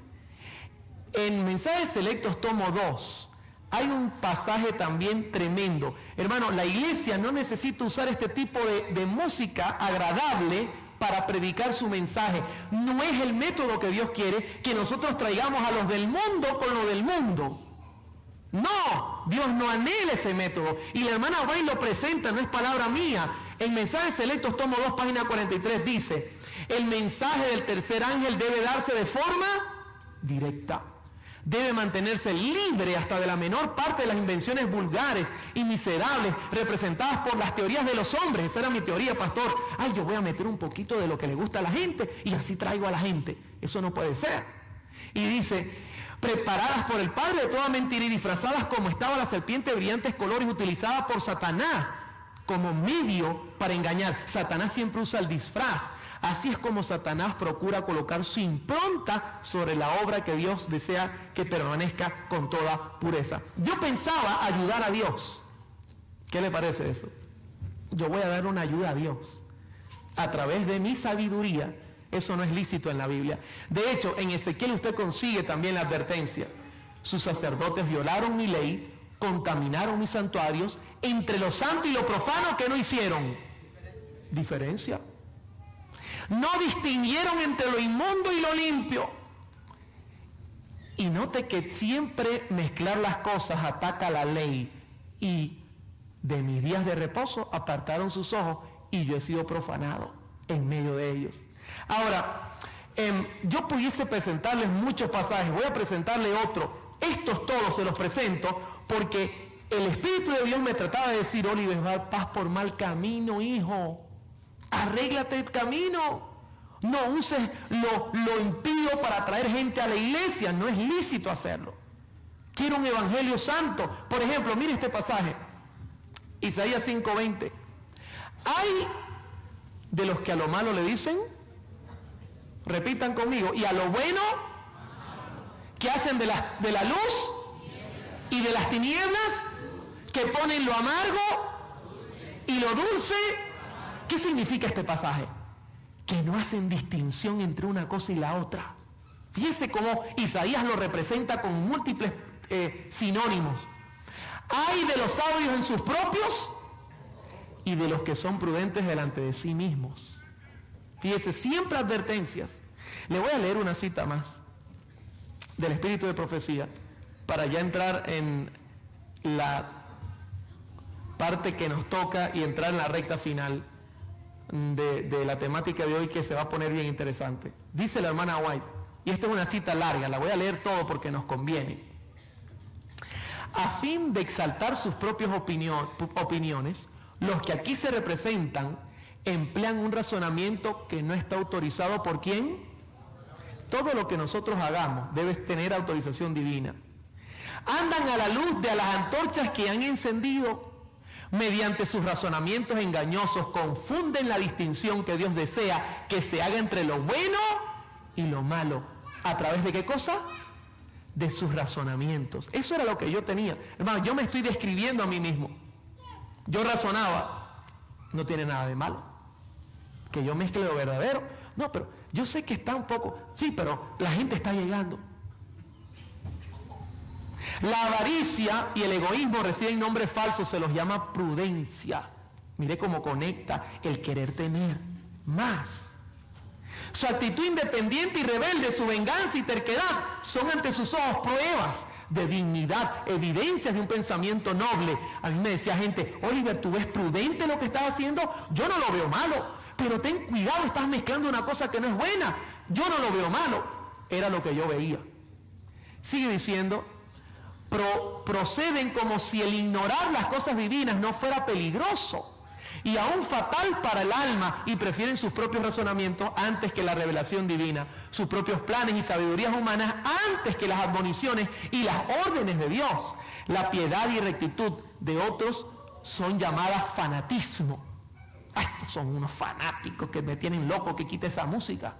En Mensajes Selectos, tomo 2, hay un pasaje también tremendo. Hermano, la iglesia no necesita usar este tipo de música agradable para predicar su mensaje. No es el método que Dios quiere, que nosotros traigamos a los del mundo con lo del mundo. No, Dios no anhela ese método. Y la hermana White lo presenta, no es palabra mía. En Mensajes Selectos, tomo 2, página 43, dice: el mensaje del tercer ángel debe darse de forma directa. Debe mantenerse libre hasta de la menor parte de las invenciones vulgares y miserables representadas por las teorías de los hombres. Esa era mi teoría, pastor. Ay, yo voy a meter un poquito de lo que le gusta a la gente y así traigo a la gente. Eso no puede ser. Y dice: preparadas por el padre de toda mentira y disfrazadas como estaba la serpiente de brillantes colores utilizada por Satanás como medio para engañar. Satanás siempre usa el disfraz. Así es como Satanás procura colocar su impronta sobre la obra que Dios desea que permanezca con toda pureza. Yo pensaba ayudar a Dios. ¿Qué le parece eso? Yo voy a dar una ayuda a Dios a través de mi sabiduría. Eso no es lícito en la Biblia. De hecho, en Ezequiel usted consigue también la advertencia. Sus sacerdotes violaron mi ley, contaminaron mis santuarios. Entre lo santo y lo profano, ¿qué no hicieron? Diferencia. No distinguieron entre lo inmundo y lo limpio. Y note que siempre mezclar las cosas ataca la ley. Y de mis días de reposo apartaron sus ojos y yo he sido profanado en medio de ellos. Ahora, yo pudiese presentarles muchos pasajes, voy a presentarle otro. Estos todos se los presento porque el Espíritu de Dios me trataba de decir: Oliver, vas por mal camino, hijo. Arréglate el camino. No uses lo impío para traer gente a la iglesia. No es lícito hacerlo. Quiero un evangelio santo. Por ejemplo, mire este pasaje. Isaías 5:20. Hay de los que a lo malo le dicen, repitan conmigo, y a lo bueno, que hacen de la luz y de las tinieblas, que ponen lo amargo y lo dulce. ¿Qué significa este pasaje? Que no hacen distinción entre una cosa y la otra. Fíjense cómo Isaías lo representa con múltiples sinónimos. Hay de los sabios en sus propios y de los que son prudentes delante de sí mismos. Fíjese, siempre advertencias. Le voy a leer una cita más del Espíritu de Profecía para ya entrar en la parte que nos toca y entrar en la recta final de la temática de hoy, que se va a poner bien interesante. Dice la hermana White, y esta es una cita larga, la voy a leer todo porque nos conviene. A fin de exaltar sus propias opiniones, los que aquí se representan emplean un razonamiento que no está autorizado por ¿quién? Todo lo que nosotros hagamos debe tener autorización divina. Andan a la luz de las antorchas que han encendido. Mediante sus razonamientos engañosos confunden la distinción que Dios desea que se haga entre lo bueno y lo malo. ¿A través de qué cosa? De sus razonamientos. Eso era lo que yo tenía. Hermano, yo me estoy describiendo a mí mismo. Yo razonaba, no tiene nada de malo. Que yo mezcle lo verdadero. No, pero yo sé que está un poco... Sí, pero la gente está llegando. La avaricia y el egoísmo reciben nombres falsos, se los llama prudencia. Mire cómo conecta el querer tener más. Su actitud independiente y rebelde, su venganza y terquedad son ante sus ojos pruebas de dignidad, evidencias de un pensamiento noble. A mí me decía gente: Oliver, ¿tú ves prudente lo que estás haciendo? Yo no lo veo malo, pero ten cuidado, estás mezclando una cosa que no es buena. Yo no lo veo malo. Era lo que yo veía. Sigue diciendo: proceden como si el ignorar las cosas divinas no fuera peligroso. y aún fatal para el alma, y prefieren sus propios razonamientos antes que la revelación divina, sus propios planes y sabidurías humanas antes que las admoniciones y las órdenes de Dios. La piedad y rectitud de otros son llamadas fanatismo. Estos son unos fanáticos que me tienen loco, que quite esa música.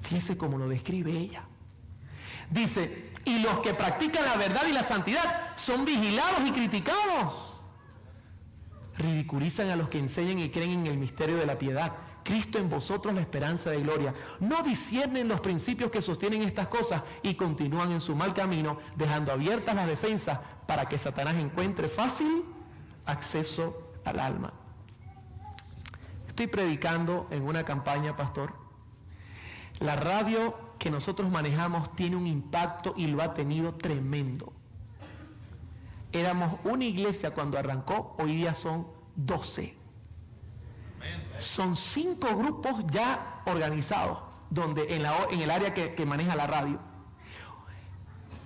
Fíjese cómo lo describe ella. Dice, y los que practican la verdad y la santidad son vigilados y criticados. Ridiculizan a los que enseñan y creen en el misterio de la piedad. Cristo en vosotros, la esperanza de gloria. No disciernen los principios que sostienen estas cosas y continúan en su mal camino, dejando abiertas las defensas para que Satanás encuentre fácil acceso al alma. Estoy predicando en una campaña, pastor. La radio que nosotros manejamos tiene un impacto y lo ha tenido tremendo. Éramos una iglesia cuando arrancó, hoy día son 12. Son 5 grupos ya organizados donde en el área que maneja la radio.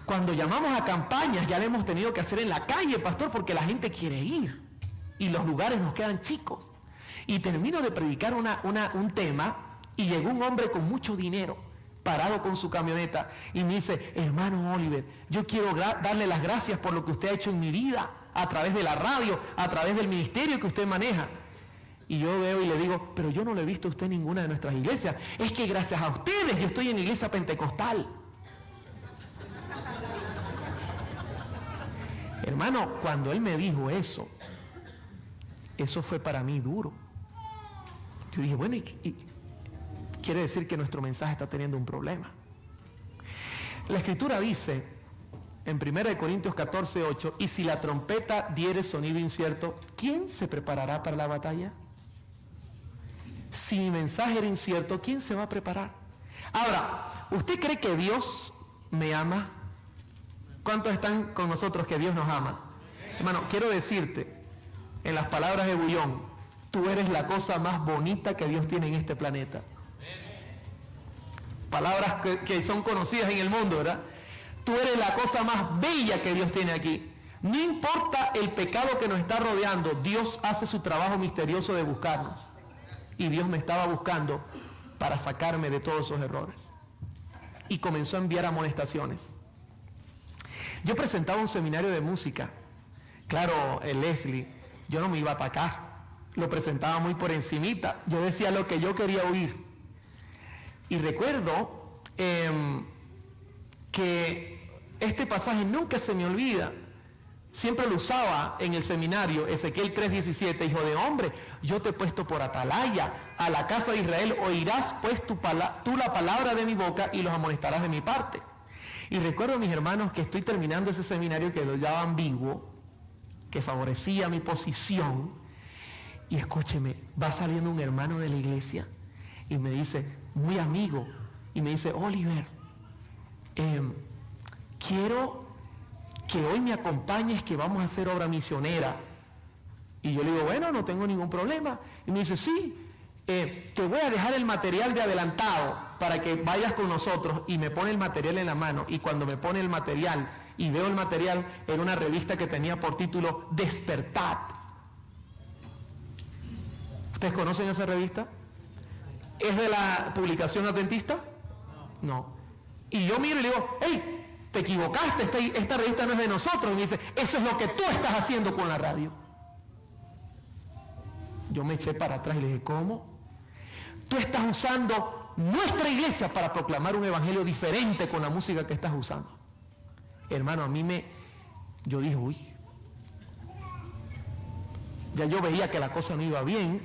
Cuando llamamos a campañas ya le hemos tenido que hacer en la calle, pastor, porque la gente quiere ir y los lugares nos quedan chicos. Y termino de predicar un tema y llegó un hombre con mucho dinero parado con su camioneta y me dice, hermano Oliver, yo quiero darle las gracias por lo que usted ha hecho en mi vida, a través de la radio, a través del ministerio que usted maneja. Y yo veo y le digo, pero yo no le he visto a usted en ninguna de nuestras iglesias. Es que gracias a ustedes yo estoy en la iglesia pentecostal. Hermano, cuando él me dijo eso fue para mí duro. Yo dije, bueno, quiere decir que nuestro mensaje está teniendo un problema. La Escritura dice, en 1 Corintios 14:8, y si la trompeta diere sonido incierto, ¿quién se preparará para la batalla? Si mi mensaje era incierto, ¿quién se va a preparar? Ahora, ¿usted cree que Dios me ama? ¿Cuántos están con nosotros que Dios nos ama? Hermano, quiero decirte, en las palabras de Bullón, tú eres la cosa más bonita que Dios tiene en este planeta. Palabras que son conocidas en el mundo, ¿verdad? Tú eres la cosa más bella que Dios tiene aquí. No importa el pecado que nos está rodeando, Dios hace su trabajo misterioso de buscarnos. Y Dios me estaba buscando para sacarme de todos esos errores. Y comenzó a enviar amonestaciones. Yo presentaba un seminario de música. Claro, Leslie, yo no me iba a atacar. Lo presentaba muy por encimita. Yo decía lo que yo quería oír. Y recuerdo que este pasaje nunca se me olvida. Siempre lo usaba en el seminario, Ezequiel 3:17, hijo de hombre, yo te he puesto por atalaya a la casa de Israel, oirás pues tú la palabra de mi boca y los amonestarás de mi parte. Y recuerdo, mis hermanos, que estoy terminando ese seminario que lo llama ambiguo, que favorecía mi posición, y escúcheme, va saliendo un hermano de la iglesia y me dice, muy amigo, y me dice, Oliver, quiero que hoy me acompañes, que vamos a hacer obra misionera. Y yo le digo, bueno, no tengo ningún problema. Y me dice, sí, te voy a dejar el material de adelantado para que vayas con nosotros. Y me pone el material en la mano. Y cuando me pone el material y veo el material, era una revista que tenía por título Despertad. ¿Ustedes conocen esa revista? ¿Es de la publicación adventista? No. Y yo miro y le digo, hey, te equivocaste, esta revista no es de nosotros. Y me dice, eso es lo que tú estás haciendo con la radio. Yo me eché para atrás y le dije, ¿cómo? Tú estás usando nuestra iglesia para proclamar un evangelio diferente con la música que estás usando. Hermano, yo dije, uy. Ya yo veía que la cosa no iba bien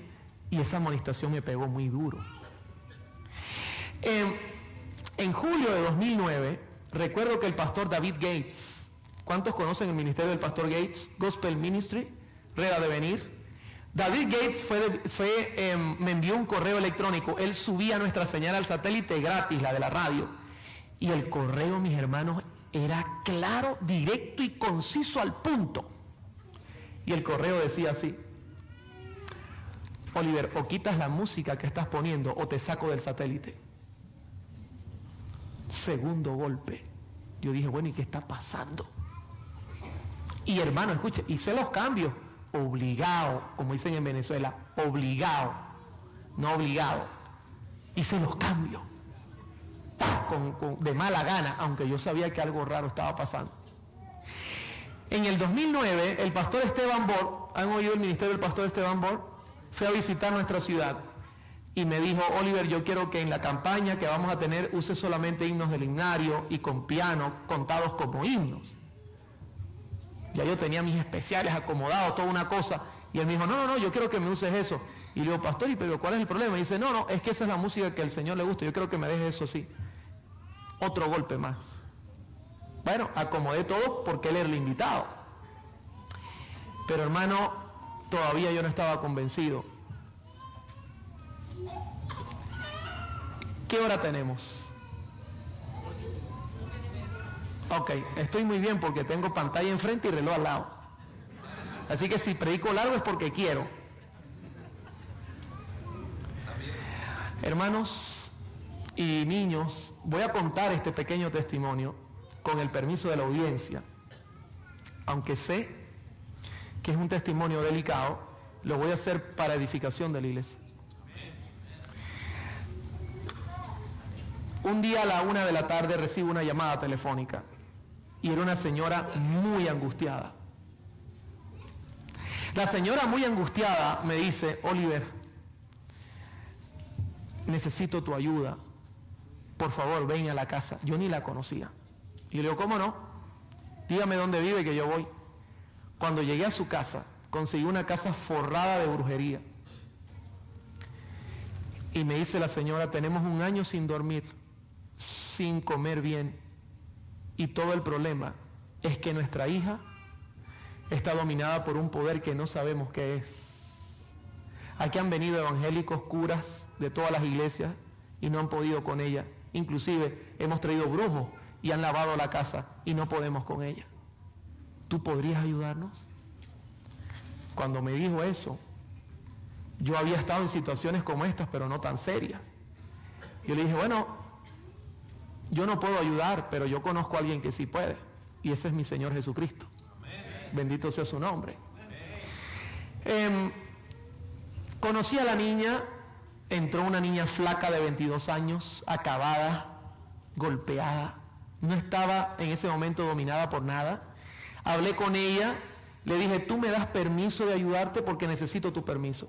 y esa amonestación me pegó muy duro. En julio de 2009, recuerdo que el pastor David Gates, ¿cuántos conocen el ministerio del pastor Gates? Gospel Ministry, Red Devenir. David Gates me envió un correo electrónico. Él subía nuestra señal al satélite gratis, la de la radio. Y el correo, mis hermanos, era claro, directo y conciso al punto. Y el correo decía así: Oliver, o quitas la música que estás poniendo o te saco del satélite. Segundo golpe. Yo dije, bueno, ¿y qué está pasando? Y hermano, escuche, hice los cambios. obligado, como dicen en Venezuela, obligado, no obligado. Hice los cambios de mala gana, aunque yo sabía que algo raro estaba pasando. En el 2009, el pastor Esteban Bor, ¿han oído el ministerio del pastor Esteban Bor? Fue a visitar nuestra ciudad y me dijo: Oliver, yo quiero que en la campaña que vamos a tener use solamente himnos del himnario y con piano contados como himnos. Ya yo tenía mis especiales acomodados, toda una cosa, y él me dijo: no, yo quiero que me uses eso. Y le digo: pastor, ¿y pero cuál es el problema? Y dice: no, es que esa es la música que al Señor le gusta, yo creo que me deje eso así. Otro golpe más. Bueno, acomodé todo porque él era el invitado. Pero hermano, todavía yo no estaba convencido. ¿Qué hora tenemos? Ok, estoy muy bien porque tengo pantalla enfrente y reloj al lado. Así que si predico largo es porque quiero. Hermanos y niños, voy a contar este pequeño testimonio con el permiso de la audiencia. Aunque sé que es un testimonio delicado, lo voy a hacer para edificación de la iglesia. Un día a la 1 de la tarde recibo una llamada telefónica y era una señora muy angustiada. La señora muy angustiada me dice: Oliver, necesito tu ayuda, por favor ven a la casa. Yo ni la conocía. Y le digo: ¿cómo no? Dígame dónde vive que yo voy. Cuando llegué a su casa, conseguí una casa forrada de brujería. Y me dice la señora: tenemos 1 año sin dormir, sin comer bien, y todo el problema es que nuestra hija está dominada por un poder que no sabemos qué es. Aquí han venido evangélicos, curas de todas las iglesias y no han podido con ella. Inclusive hemos traído brujos y han lavado la casa y no podemos con ella. ¿Tú podrías ayudarnos? Cuando me dijo eso, yo había estado en situaciones como estas, pero no tan serias. Yo le dije: bueno, yo no puedo ayudar, pero yo conozco a alguien que sí puede, y ese es mi Señor Jesucristo. Amén. Bendito sea su nombre. Conocí a la niña, entró una niña flaca de 22 años, acabada, golpeada, no estaba en ese momento dominada por nada. Hablé con ella, le dije: tú me das permiso de ayudarte porque necesito tu permiso.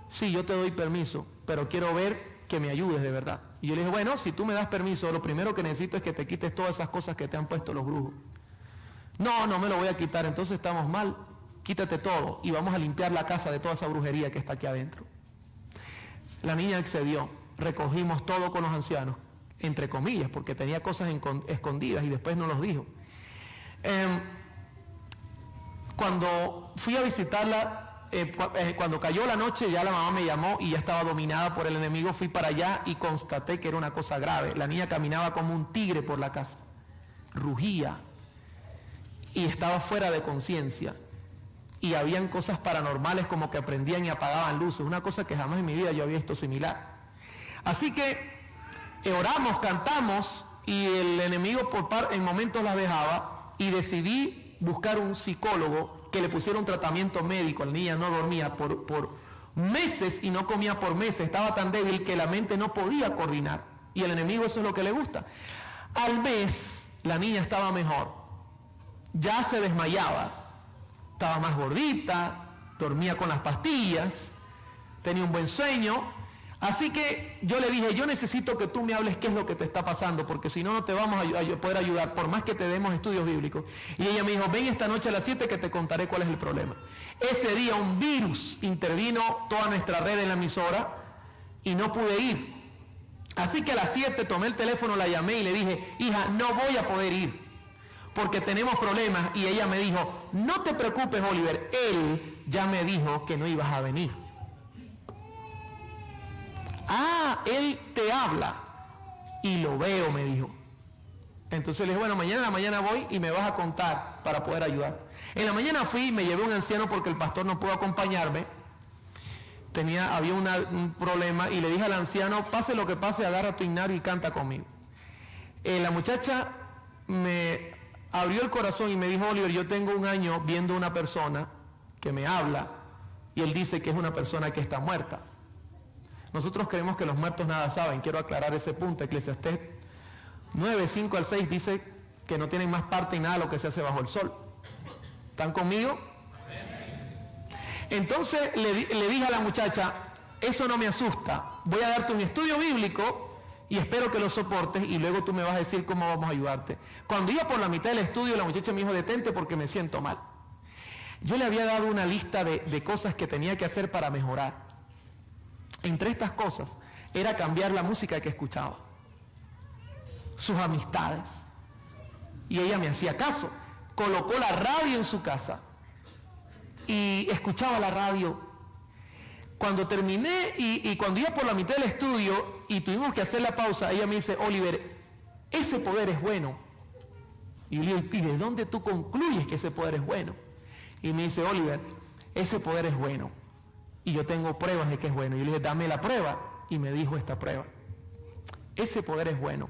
Sí, yo te doy permiso, pero quiero ver que me ayudes de verdad. Y yo le dije: bueno, si tú me das permiso, lo primero que necesito es que te quites todas esas cosas que te han puesto los brujos. No me lo voy a quitar, entonces estamos mal, quítate todo y vamos a limpiar la casa de toda esa brujería que está aquí adentro. La niña accedió, recogimos todo con los ancianos, entre comillas, porque tenía cosas escondidas y después no los dijo. Cuando fui a visitarla, cuando cayó la noche, ya la mamá me llamó y ya estaba dominada por el enemigo. Fui para allá y constaté que era una cosa grave. La niña caminaba como un tigre por la casa, rugía y estaba fuera de conciencia. Y habían cosas paranormales como que prendían y apagaban luces, una cosa que jamás en mi vida yo había visto similar. Así que oramos, cantamos y el enemigo en momentos la dejaba y decidí buscar un psicólogo que le pusiera un tratamiento médico. La niña no dormía por meses y no comía por meses. Estaba tan débil que la mente no podía coordinar. Y el enemigo eso es lo que le gusta. Al mes la niña estaba mejor. Ya se desmayaba. Estaba más gordita, dormía con las pastillas, tenía un buen sueño. Así que yo le dije: yo necesito que tú me hables qué es lo que te está pasando, porque si no, no te vamos a poder ayudar, por más que te demos estudios bíblicos. Y ella me dijo: ven esta noche a las 7 que te contaré cuál es el problema. Ese día un virus intervino toda nuestra red en la emisora y no pude ir. Así que a las 7 tomé el teléfono, la llamé y le dije: hija, no voy a poder ir, porque tenemos problemas. Y ella me dijo: no te preocupes, Oliver, él ya me dijo que no ibas a venir. Ah, él te habla y lo veo, me dijo. Entonces le dije: bueno, mañana en la mañana voy y me vas a contar para poder ayudar. En la mañana fui y me llevé un anciano porque el pastor no pudo acompañarme. Había un problema y le dije al anciano: pase lo que pase, agarra tu himnario y canta conmigo. La muchacha me abrió el corazón y me dijo: Oliver, yo tengo 1 año viendo una persona que me habla y él dice que es una persona que está muerta. Nosotros creemos que los muertos nada saben. Quiero aclarar ese punto. Eclesiastés 9, 5 al 6 dice que no tienen más parte en nada de lo que se hace bajo el sol. ¿Están conmigo? Entonces le dije a la muchacha, eso no me asusta, voy a darte un estudio bíblico y espero que lo soportes y luego tú me vas a decir cómo vamos a ayudarte. Cuando iba por la mitad del estudio, la muchacha me dijo, detente porque me siento mal. Yo le había dado una lista de cosas que tenía que hacer para mejorar. Entre estas cosas era cambiar la música que escuchaba, sus amistades. Y ella me hacía caso, colocó la radio en su casa y escuchaba la radio. Cuando terminé y cuando iba por la mitad del estudio y tuvimos que hacer la pausa, ella me dice, Oliver, ese poder es bueno. Y yo le digo, ¿y de dónde tú concluyes que ese poder es bueno? Y me dice, Oliver, ese poder es bueno. Y yo tengo pruebas de que es bueno. Y yo le dije, dame la prueba. Y me dijo esta prueba. Ese poder es bueno.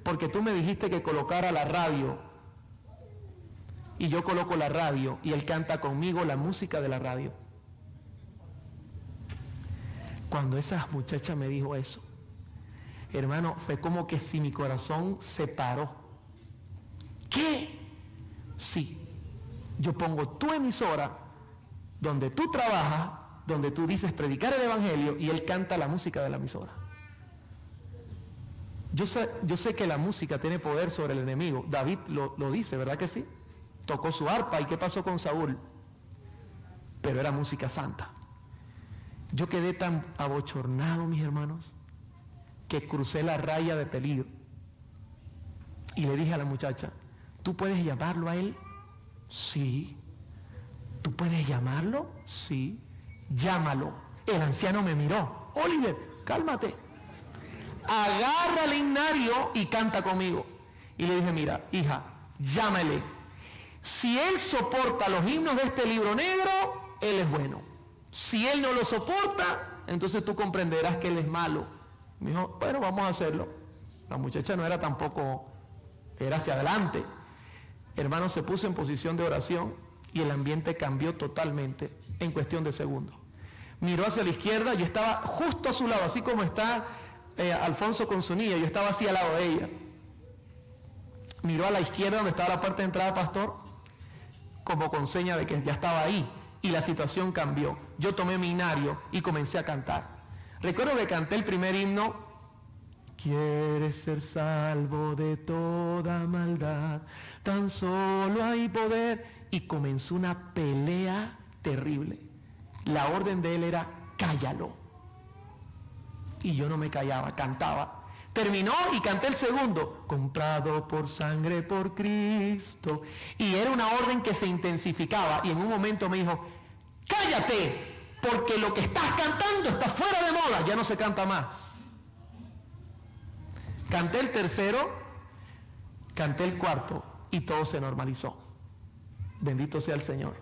Porque tú me dijiste que colocara la radio. Y yo coloco la radio y él canta conmigo la música de la radio. Cuando esa muchacha me dijo eso, hermano, fue como que si mi corazón se paró. ¿Qué? Sí, yo pongo tu emisora, donde tú trabajas, donde tú dices predicar el evangelio, y él canta la música de la emisora. Yo sé que la música tiene poder sobre el enemigo. David lo dice, ¿verdad que sí? Tocó su arpa, ¿y qué pasó con Saúl? Pero era música santa. Yo quedé tan abochornado, mis hermanos, que crucé la raya de peligro. Y le dije a la muchacha, ¿tú puedes llamarlo a él? Sí. ¿Tú puedes llamarlo? Sí. Llámalo. El anciano me miró. Oliver, cálmate. Agarra el himnario y canta conmigo. Y le dije, mira, hija, llámale. Si él soporta los himnos de este libro negro, él es bueno. Si él no lo soporta, entonces tú comprenderás que él es malo. Me dijo, bueno, vamos a hacerlo. La muchacha no era tampoco, era hacia adelante. Hermano, se puso en posición de oración y el ambiente cambió totalmente en cuestión de segundos. Miró hacia la izquierda, yo estaba justo a su lado, así como está Alfonso con su niña, yo estaba así al lado de ella. Miró a la izquierda donde estaba la puerta de entrada, pastor, como con seña de que ya estaba ahí. Y la situación cambió. Yo tomé mi himnario y comencé a cantar. Recuerdo que canté el primer himno. Quieres ser salvo de toda maldad, tan solo hay poder. Y comenzó una pelea terrible. La orden de él era, cállalo. Y yo no me callaba, cantaba. Terminó y canté el segundo, comprado por sangre por Cristo. Y era una orden que se intensificaba. Y en un momento me dijo, cállate, porque lo que estás cantando está fuera de moda, ya no se canta más. Canté el tercero, canté el cuarto y todo se normalizó. Bendito sea el Señor.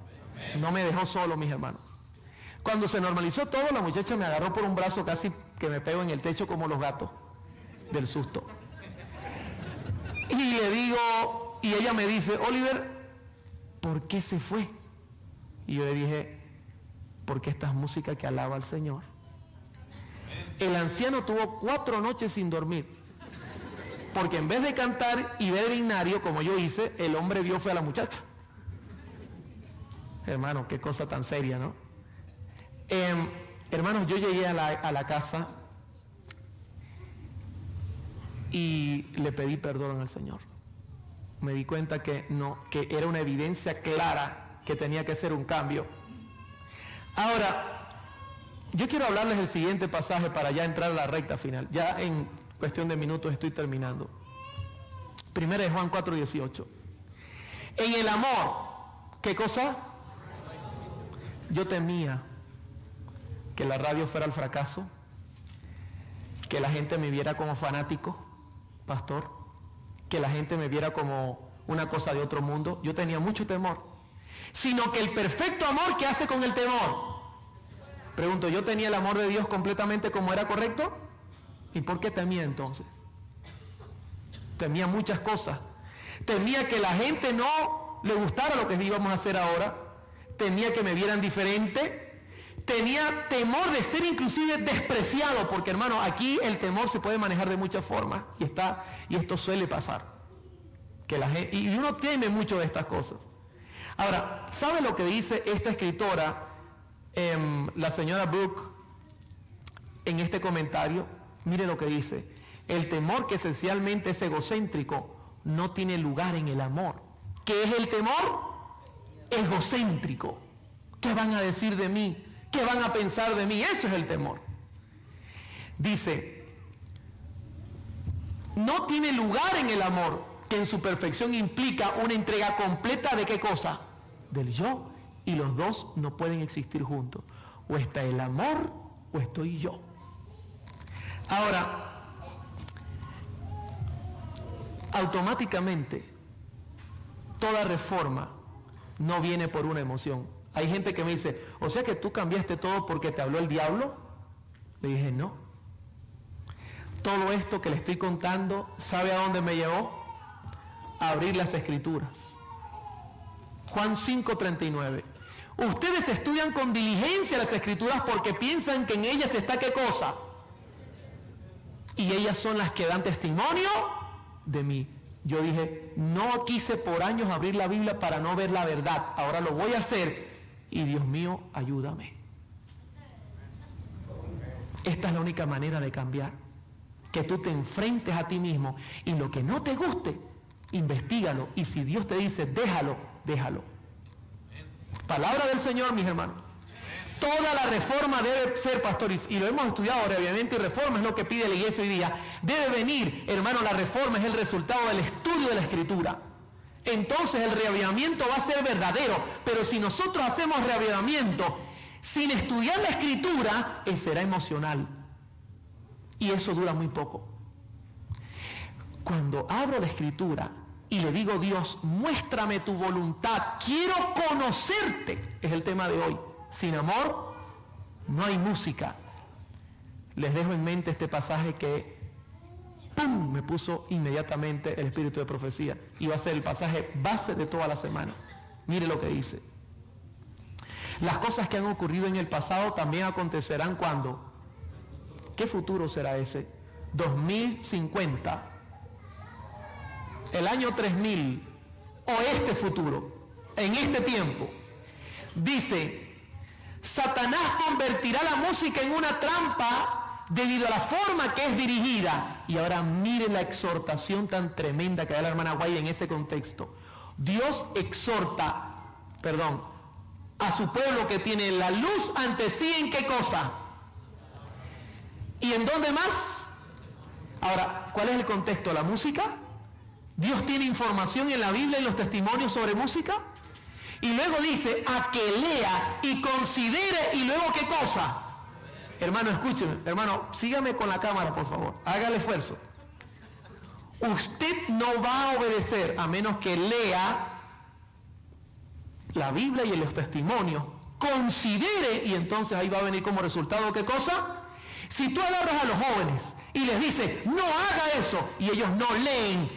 No me dejó solo, mis hermanos. Cuando se normalizó todo, la muchacha me agarró por un brazo, casi que me pego en el techo como los gatos del susto. Y le digo, y ella me dice, Oliver, ¿por qué se fue? Y yo le dije, porque esta es música que alaba al Señor. El anciano tuvo 4 noches sin dormir, porque en vez de cantar y ver el himnario, como yo hice, el hombre vio fue a la muchacha. Hermano, qué cosa tan seria, ¿no? Hermanos, yo llegué a la casa y le pedí perdón al Señor. Me di cuenta que era una evidencia clara que tenía que ser un cambio. Ahora, yo quiero hablarles del siguiente pasaje para ya entrar a la recta final. Ya en cuestión de minutos estoy terminando. Primera de Juan 4:18. En el amor, ¿qué cosa? Yo temía que la radio fuera el fracaso, que la gente me viera como fanático, pastor, que la gente me viera como una cosa de otro mundo. Yo tenía mucho temor, sino que el perfecto amor que hace con el temor. Pregunto, ¿yo tenía el amor de Dios completamente como era correcto? ¿Y por qué temía entonces? Temía muchas cosas. Temía que la gente no le gustara lo que íbamos a hacer ahora. temía que me vieran diferente, tenía temor de ser inclusive despreciado, porque hermano, aquí el temor se puede manejar de muchas formas, y esto suele pasar, que la gente, y uno teme mucho de estas cosas. Ahora, ¿sabe lo que dice esta escritora, la señora Brooke, en este comentario? Mire lo que dice: el temor, que esencialmente es egocéntrico, no tiene lugar en el amor. ¿Qué es el temor? Egocéntrico. ¿Qué van a decir de mí? ¿Qué van a pensar de mí? Eso es el temor. Dice, no tiene lugar en el amor, que en su perfección implica una entrega completa ¿de qué cosa? Del yo. Y los dos no pueden existir juntos. O está el amor o estoy yo. Ahora, automáticamente, toda reforma no viene por una emoción. Hay gente que me dice, o sea que tú cambiaste todo porque te habló el diablo. Le dije, no. Todo esto que le estoy contando, ¿sabe a dónde me llevó? A abrir las escrituras. Juan 5:39. Ustedes estudian con diligencia las escrituras porque piensan que en ellas está ¿qué cosa? Y ellas son las que dan testimonio de mí. Yo dije, no quise por años abrir la Biblia para no ver la verdad. Ahora lo voy a hacer. Y Dios mío, ayúdame. Esta es la única manera de cambiar. Que tú te enfrentes a ti mismo. Y lo que no te guste, investígalo. Y si Dios te dice, déjalo, déjalo. Palabra del Señor, mis hermanos. Toda la reforma debe ser, pastores, y lo hemos estudiado, obviamente, y reforma es lo que pide la iglesia hoy día. Debe venir, hermano, la reforma es el resultado del estudio de la Escritura. Entonces el reavivamiento va a ser verdadero, pero si nosotros hacemos reavivamiento sin estudiar la Escritura, será emocional. Y eso dura muy poco. Cuando abro la Escritura y le digo, Dios, muéstrame tu voluntad, quiero conocerte, es el tema de hoy. Sin amor no hay música. Les dejo en mente este pasaje que ¡pum!, me puso inmediatamente el espíritu de profecía. Y va a ser el pasaje base de toda la semana. Mire lo que dice. Las cosas que han ocurrido en el pasado también acontecerán cuando. ¿Qué futuro será ese? 2050. El año 3000. O este futuro. En este tiempo. Dice, Satanás convertirá la música en una trampa debido a la forma que es dirigida. Y ahora mire la exhortación tan tremenda que da la hermana Guay en ese contexto. Dios exhorta, a su pueblo que tiene la luz ante sí, ¿en qué cosa? ¿Y en dónde más? Ahora, ¿cuál es el contexto? ¿La música? ¿Dios tiene información en la Biblia y los testimonios sobre música? Y luego dice, a que lea y considere, y luego ¿qué cosa? Hermano, escúcheme, hermano, sígame con la cámara, por favor, haga el esfuerzo. Usted no va a obedecer a menos que lea la Biblia y los testimonios, considere, y entonces ahí va a venir como resultado ¿qué cosa? Si tú agarras a los jóvenes y les dices, no haga eso, y ellos no leen